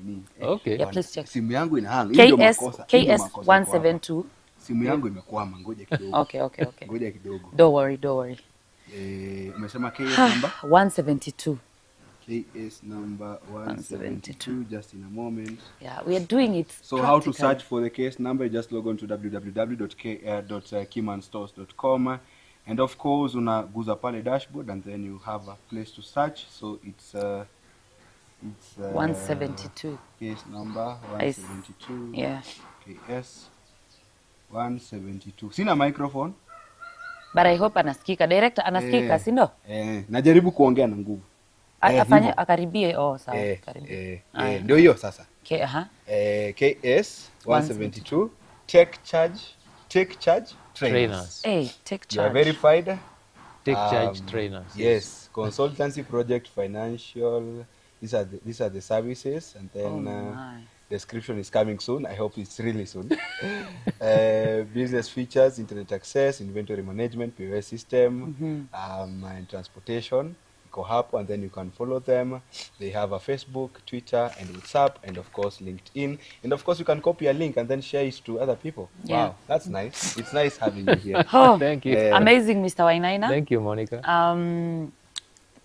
nini. okay. Yeah, please check. Simu yangu ina hang. Hii ndio makosa. Hii ndio KS makosa iko hapa. 172. Simu yangu imekwama, ngoja kidogo. Okay. Ngoja kidogo. Don't worry. Umesema KS number? 172. KS number 172, just in a moment. Yeah, we are doing it. So how to practically. search for the case number, just log on to www.keymanstores.com, and of course unaguza pale dashboard and then you have a place to search. So it's 172. case number I s- 172. Yeah. KS 172. Sina microphone. But I hope anasikika. Director anasikika, si ndio? Najaribu kuongea na nguvu. Afanye hivyo. akaribie. Oh, sawa. Karibie. Ndio hiyo sasa. Okay, KS 172 take charge trainers. Trainers. Hey, take You are charge. verified. Take charge trainers. Yes, consultancy, project, financial. These are the services, and then my. description is coming soon. I hope it's really soon. Business features, internet access, inventory management, POS system, and transportation. Go up, and then you can follow them. They have a Facebook, Twitter, and WhatsApp, and of course LinkedIn. And of course you can copy a link and then share it to other people. Yeah. Wow, that's nice. It's nice having you here. Oh, Thank you. amazing, Mr. Wainaina. Thank you, Monica.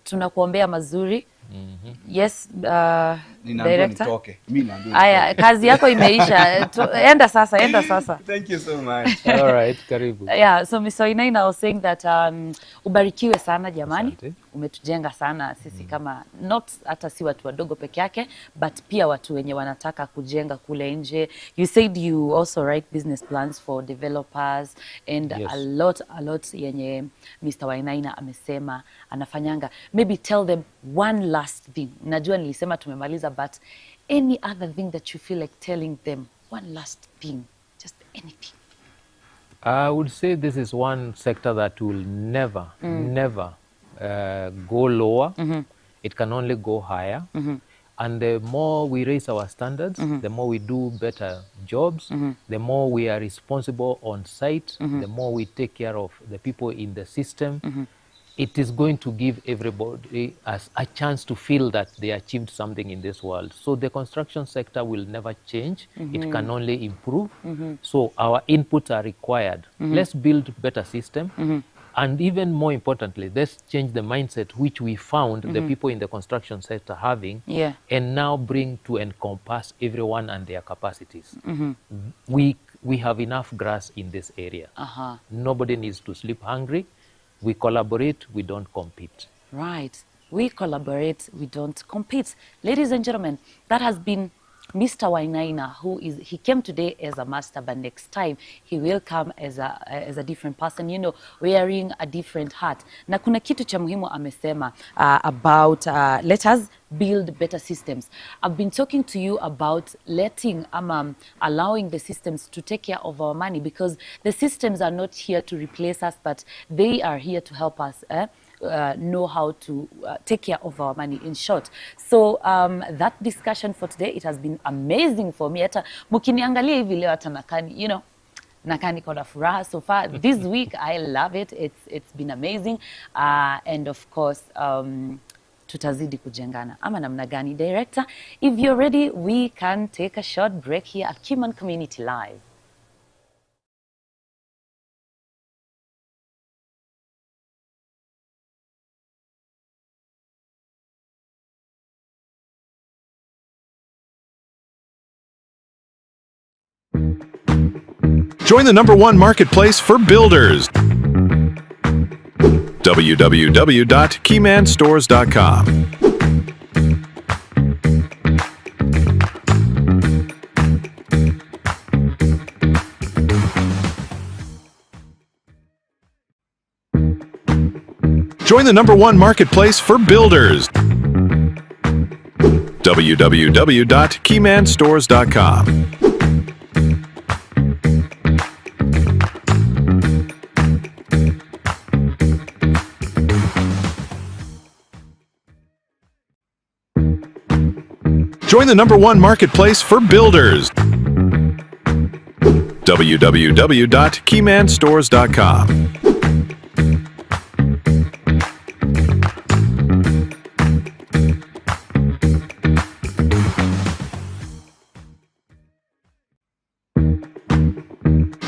Tunakuombea mazuri. Yes, Ninaambiwa director. nitoke. Mimi naambiwa Aya, nitoke. kazi yako imeisha. Enda sasa. Thank you so much. All right, karibu. Yeah, so Mr. Wainaina was saying that ubarikiwe sana jamani. Asante. Umetujenga sana sisi kama not hata si watu wadogo peke yake but pia watu wenye wanataka kujenga kule nje. You said you also write business plans for developers and Yes. a lot yenye Mr. Wainaina amesema anafanyanga. Maybe tell them one last thing. Najua nilisema tumemaliza but any other thing that you feel like telling them, one last thing, just anything. I would say this is one sector that will never go lower. It can only go higher. And the more we raise our standards, the more we do better jobs, the more we are responsible on site, the more we take care of the people in the system. It is going to give everybody as a chance to feel that they achieved something in this world. So the construction sector will never change. It can only improve. So our inputs are required. Let's build better system. And even more importantly, let's change the mindset which we found the people in the construction sector having, Yeah. and now bring to encompass everyone and their capacities. We have enough grass in this area. Nobody needs to sleep hungry. We collaborate, we don't compete. Right. We collaborate, we don't compete. Ladies and gentlemen, that has been Mr. Wainaina, he came today as a master, but next time he will come as a different person, you know, wearing a different hat. Na kuna kitu cha muhimu amesema about let us build better systems. I've been talking to you about allowing the systems to take care of our money, because the systems are not here to replace us, but they are here to help us know how to take care of our money, in short. So that discussion for today, it has been amazing for me. Hata mukiniangalia hivi leo hata nakani, you know, nakani kona furaha so far. This week, I love it. It's been amazing. And of course, tutazidi kujengana. Ama namna gani, director? If you're ready, we can take a short break here at Keyman Community Live. Join the #1 marketplace for builders. www.keymanstores.com. Join the #1 marketplace for builders. www.keymanstores.com. Join the #1 marketplace for builders. www.keymanstores.com.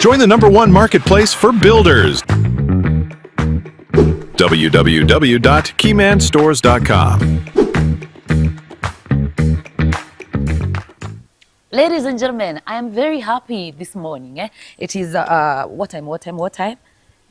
Join the #1 marketplace for builders. www.keymanstores.com. Ladies and gentlemen, I am very happy this morning. It is what time?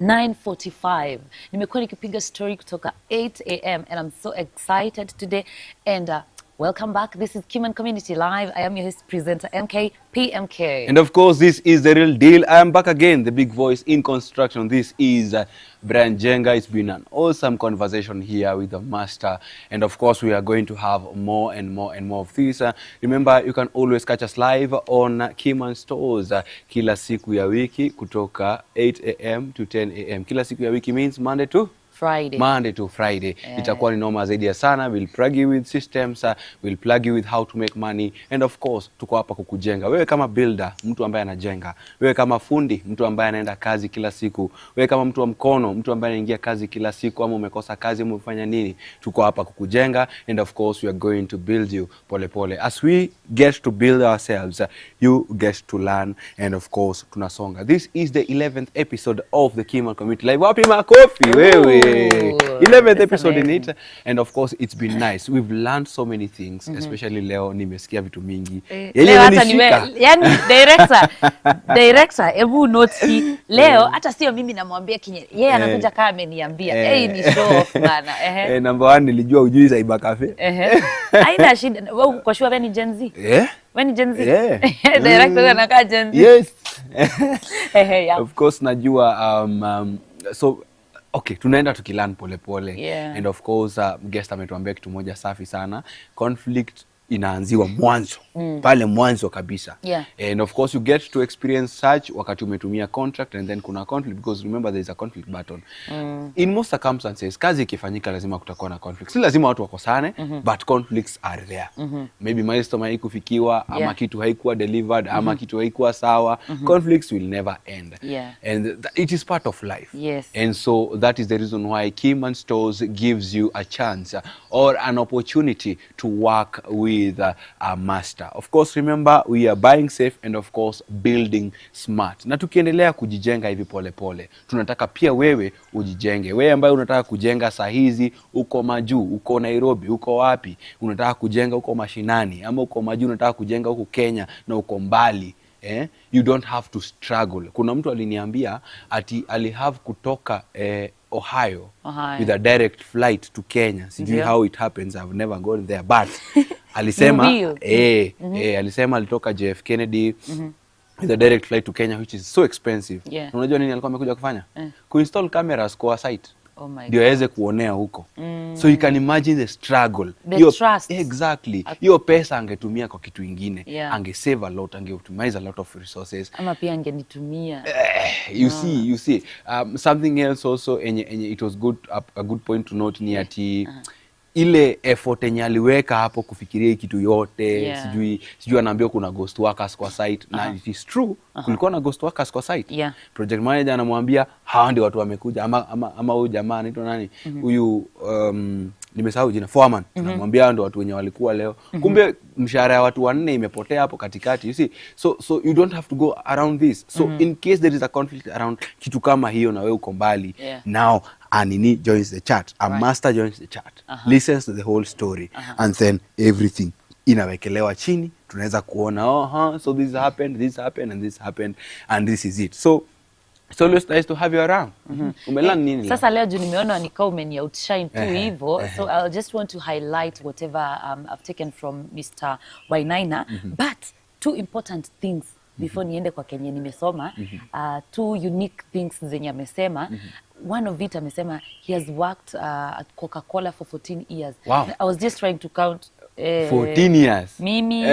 9:45. Nimekuwa nikipiga story kutoka 8 a.m. and I'm so excited today. And welcome back. This is Keyman Community Live. I am your host presenter MK PMK. And of course, this is the real deal. I am back again, the big voice in construction. This is Brian Jenga. It's been an awesome conversation here with the master. And of course, we are going to have more and more and more of this. Remember, you can always catch us live on Keyman Stores. Kila siku ya wiki kutoka 8 a.m. to 10 a.m. Kila siku ya wiki means Monday to Friday. Itakuwa ni noma zaidi ya sana. We'll plug you with systems, we'll plug you with how to make money, and of course tuko hapa kukujenga wewe kama builder, mtu ambaye anajenga, wewe kama fundi, mtu ambaye anaenda kazi kila siku, wewe kama mtu wa mkono, mtu ambaye anaingia kazi kila siku, ama umekosa kazi, umefanya nini, tuko hapa kukujenga. And of course we are going to build you pole pole. As we get to build ourselves, you get to learn, and of course tunasonga. This is the 11th episode of the Keyman Community Live. Wapi makofi wewe. 11th episode in it, and of course it's been nice. We've learned so many things, especially leo nimesikia vitu mingi. Leo hata yani director ebu note leo hata sio mimi namwambia kinye. Yeye anakuja kama ameniambia. Ni show off bana. Number 1 nilijua ujui za Iba Cafe. Haina shida. Wewe uko sure wewe ni Gen Z? Wewe ni Gen Z? Director anakaa Gen Z. Yes. Yeah. Of course najua so okay, tunaenda tukilearn pole pole. And of course guest ametuambia kitu moja safi sana. Conflict inaanziwa mwanzo. Pale mwanzo kabisa. And of course you get to experience such wakati umetumia contract, and then kuna conflict, because remember there is a conflict button. In most circumstances kazi ikifanyika lazima kutakuwa na conflict. Si lazima watu wakosane, but conflicts are there. Maybe milestone haikufikiwa, ama kitu haikuwa delivered, ama kitu haikuwa sawa. Conflicts will never end. And it is part of life. And so that is the reason why Keyman Stores gives you a chance or an opportunity to work with a master. Of course, remember, we are buying safe and of course building smart. Na tukiendelea kujijenga hivi pole pole, tunataka pia wewe ujijenge. Wewe ambaye unataka kujenga saa hizi, uko majuu, uko Nairobi, uko wapi, unataka kujenga uko mashinani, ama uko majuu unataka kujenga uko Kenya na uko mbali. You don't have to struggle. Kuna mtu aliniambia ati alihave kutoka Ohio with a direct flight to Kenya. Sijui how it happens, I've never gone there, but alisema alisema alitoka JF Kennedy with a direct flight to Kenya, which is so expensive. Unajua nini alikuwa amekuja kufanya? Kuinstall cameras kwa site. Ndio aweze kuonea huko. So you can imagine the struggle. The trust. Exactly. Hiyo pesa angetumia kwa kitu ingine. Angesave a lot, angeoptimize a lot of resources. Ama pia angenitumia. You see. Something else also, and it was a good point to note ni ati ile effort yenye aliweka hapo kufikiria kitu yote. Sijui anaambiwa kuna ghost workers kwa site. Na it is true, kulikuwa na ghost workers kwa site. Project manager anamwambia hawa ndio watu wamekuja, ama huyu jamaa anaitwa nani, huyu nimesahau jina, foreman, anamwambia ndio watu wenye walikuwa leo. Kumbe mshahara ya watu 4 imepotea hapo katikati. You see, so you don't have to go around this. So in case there is a conflict around kitu kama hiyo na wewe uko mbali, now Anini joins the chat, a master joins the chat, listens to the whole story, and then everything inawekelewa chini, tunaweza kuona so this happened, and this happened, and this is it. So it's always nice to have you around. Umelearn nini? Sasa leo juu nimeona nikao umeni outshine tu hivyo. So I'll just want to highlight whatever I've taken from Mr. Wainaina. But two important things before niende kwa Kenya nimesoma, two unique things zenye amesema. One of it amesema he has worked at Coca-Cola for 14 years. Wow. I was just trying to count 14 years. Mimi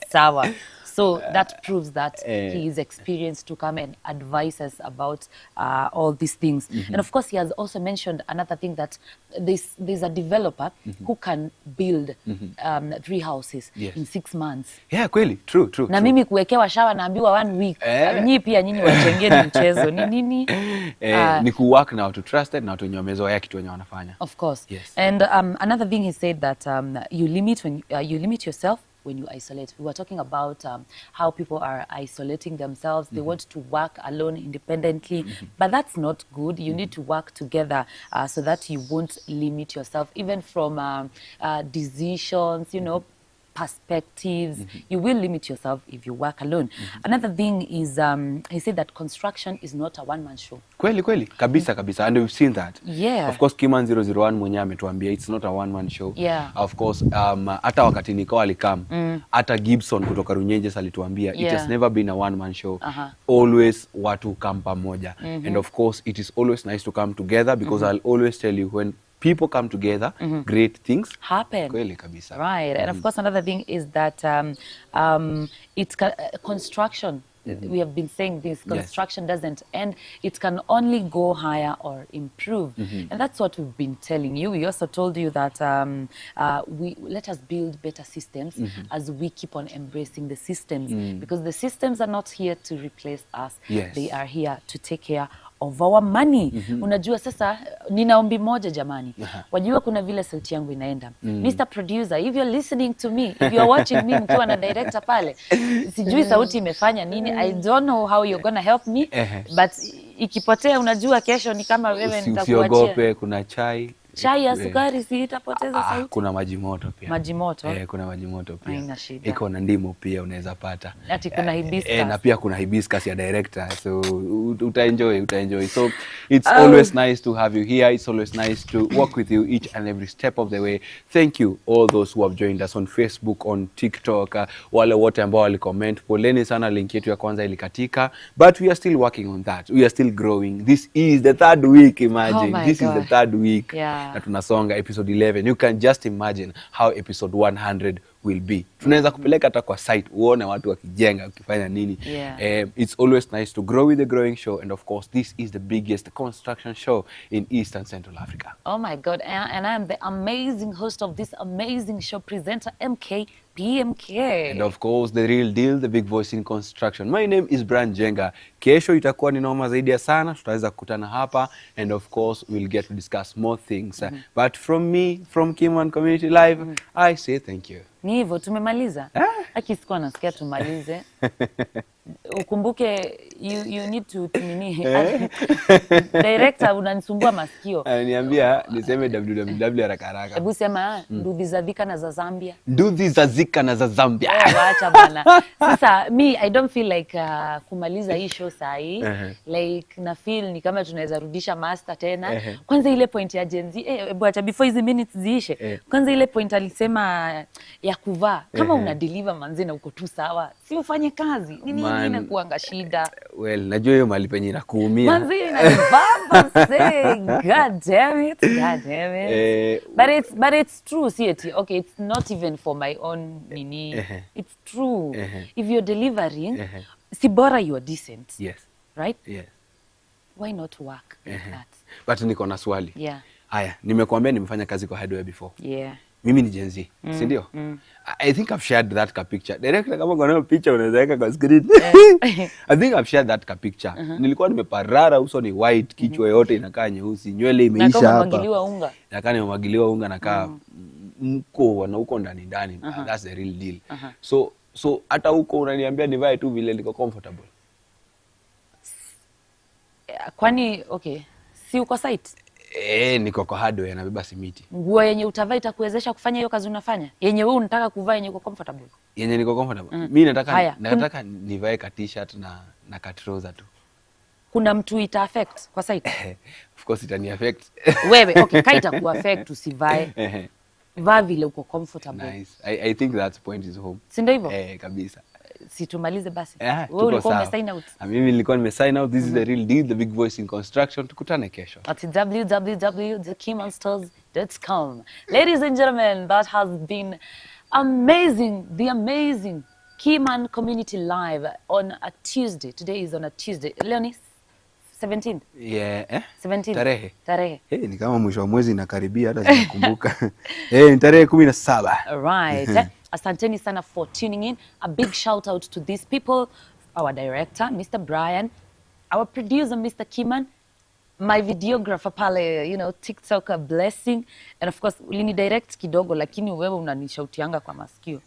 sawa. So that proves that he is experienced to come and advise us about all these things. And of course, he has also mentioned another thing, that there's a developer who can build 3 houses in 6 months. Yeah, kweli. True. Na mimi kuwekewa shawa naambiwa 1 week. Nyinyi pia nyinyi wachengeni mchezo. Ni nini? Ni kuwork na watu trusted na watu wenye wamezoea kitu wenye wanafanya. Of course. Yes. And another thing he said that you limit yourself when you isolate. We were talking about how people are isolating themselves. They want to work alone independently, but that's not good. You need to work together so that you won't limit yourself, even from decisions, you know, perspectives. You will limit yourself if you work alone. Another thing is, he said that construction is not a one-man show. Kweli. Kabisa. And we've seen that. Yeah. Of course, Keyman 001 mwenye ametuambia it's not a one-man show. Yeah. Of course, hata wakati Niko alikam, hata Gibson kutoka Runyenjes alituambia it has never been a one-man show. Always watu come pamoja. And of course, it is always nice to come together because I'll always tell you, when people come together, great things happen. Kweli kabisa. Right. And of course, another thing is that it's construction. We have been saying this, construction doesn't end. It can only go higher or improve. And that's what we've been telling you. We also told you that let us build better systems as we keep on embracing the systems. Because the systems are not here to replace us. Yes. They are here to take care of our money. Unajua sasa, nina ombi moja jamani. Wajua kuna vile sauti yangu inaenda. Mr. Producer, if you're listening to me, if you're watching me mkiwa na director pale, sijui sauti imefanya nini. I don't know how you're gonna help me, but ikipotea unajua kesho ni kama wewe nitakuachia. Usiogope, kuna chai ya sukari si itapoteza sauti. Kuna maji moto pia. Maji moto? Kuna maji moto pia. Haina shida. Iko na ndimu pia unaweza pata. Ati kuna hibiscus. Na pia kuna hibiscus ya director. So utaenjoy. So it's always nice to have you here. It's always nice to work with you each and every step of the way. Thank you all those who have joined us on Facebook, on TikTok. Wale wote ambao walicomment. Poleni sana, link yetu ya kwanza ilikatika. But we are still working on that. We are still growing. This is the 3rd week, imagine. Oh This is the 3rd week. Yeah. Na tunasonga episode 11. You can just imagine how episode 100 will be. Tunaweza kupeleka hata kwa site uone watu wakijenga ukifanya nini. It's always nice to grow with the growing show, and of course this is the biggest construction show in East and Central Africa. Oh my God, and I am the amazing host of this amazing show, presenter MK PMK. And of course the real deal, the big voice in construction. My name is Brian Jenga. Kesho itakuwa ni noma zaidi ya sana. Tutaweza kukutana hapa, and of course we'll get to discuss more things. But from me, from Keyman Community Live, I say thank you. Ni hivyo tumemaliza. Aki sikuwa nasikia tumalize. Ukumbuke you need to nini. Director unanisumbua masikio. Niambia niseme www haraka. Hebu sema nduthi za Thika na za Zambia. Nduthi za Thika na za Zambia. Waacha bana. Sasa I don't feel like kumaliza hii show sahi. Like na feel ni kama tunaweza rudisha master tena. Kwanza ile point ya Gen Z, hebu acha before hizi minutes ziishe. Kwanza ile point alisema ya kuvaa. Kama una deliver manzi na uko tu sawa, si ufanye kazi. Nini inakuanga shida? Well, najua hiyo mali penye inakuumia. Manzi inanibamba say, God damn it. But it's true, see it. Okay, it's not even for my own nini. It's true. If you're delivering, si bora you're decent. Yes. Right? Yes. Why not work like that? But niko na swali. Yeah. Haya, nimekuambia nimefanya kazi kwa Hardware before. Yeah. Mimi ni Gen Z, si ndio? I think I've shared that picture. Directly kama kuna picture unaweza weka kwa screen. I think I've shared that picture. Nilikuwa nimeparara, uso ni white, kichwa yote inakaa nyeusi, nywele imeisha hapa. Na kama umwagiliwa unga. Nakaa nimwagiliwa unga, nakaa mko na uko ndani. That's the real deal. So hata huko unaniambia nivae tu vile niko comfortable. Kwani okay, si uko site? Niko kwa Hardware nabeba simiti. Nguo yenye utavaa itakuwezesha kufanya hiyo kazi unafanya? Yenye wewe unataka kuvaa yenye uko comfortable? Yenye niko comfortable. Mimi nataka nivae ka t-shirt na ka trouser tu. Kuna mtu ita affect kwa site? Of course itani affect. Wewe okay, kaita ku affect usivae. Vaa vile uko comfortable. Nice. I think that point is home. Si ndio hivyo? Kabisa. si tumalize basi. Yeah, Wewe ulikuwa umesign out. Mimi nilikuwa nimesign out. This is the real deal, the big voice in construction. Tukutane kesho. At www.keymanstores.com. Ladies and gentlemen, that has been amazing. The amazing Keyman Community Live on a Tuesday. Today is on a Tuesday. Leonis? 17th. Yeah, 17th. Tarehe. Ni kama mwisho wa mwezi inakaribia hata sinakumbuka. Ni tarehe 17. Right. Asanteni sana for tuning in. A big shout out to these people, our director, Mr. Brian, our producer, Mr. Keyman, my videographer pale, you know, TikTok, a blessing, and of course, ulini direct kidogo, lakini wewe unanishautianga kwa masikio.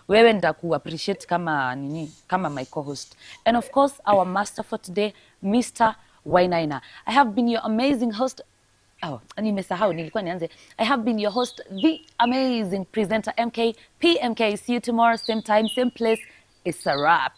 Wewe ndaku appreciate kama nini, kama my co-host. And of course, our master for today, Mr. Wainaina. I have been your amazing host. Oh, nimesahau nilikuwa nianze. I have been your host, the amazing presenter MK PMK. See you tomorrow, same time, same place. It's a wrap.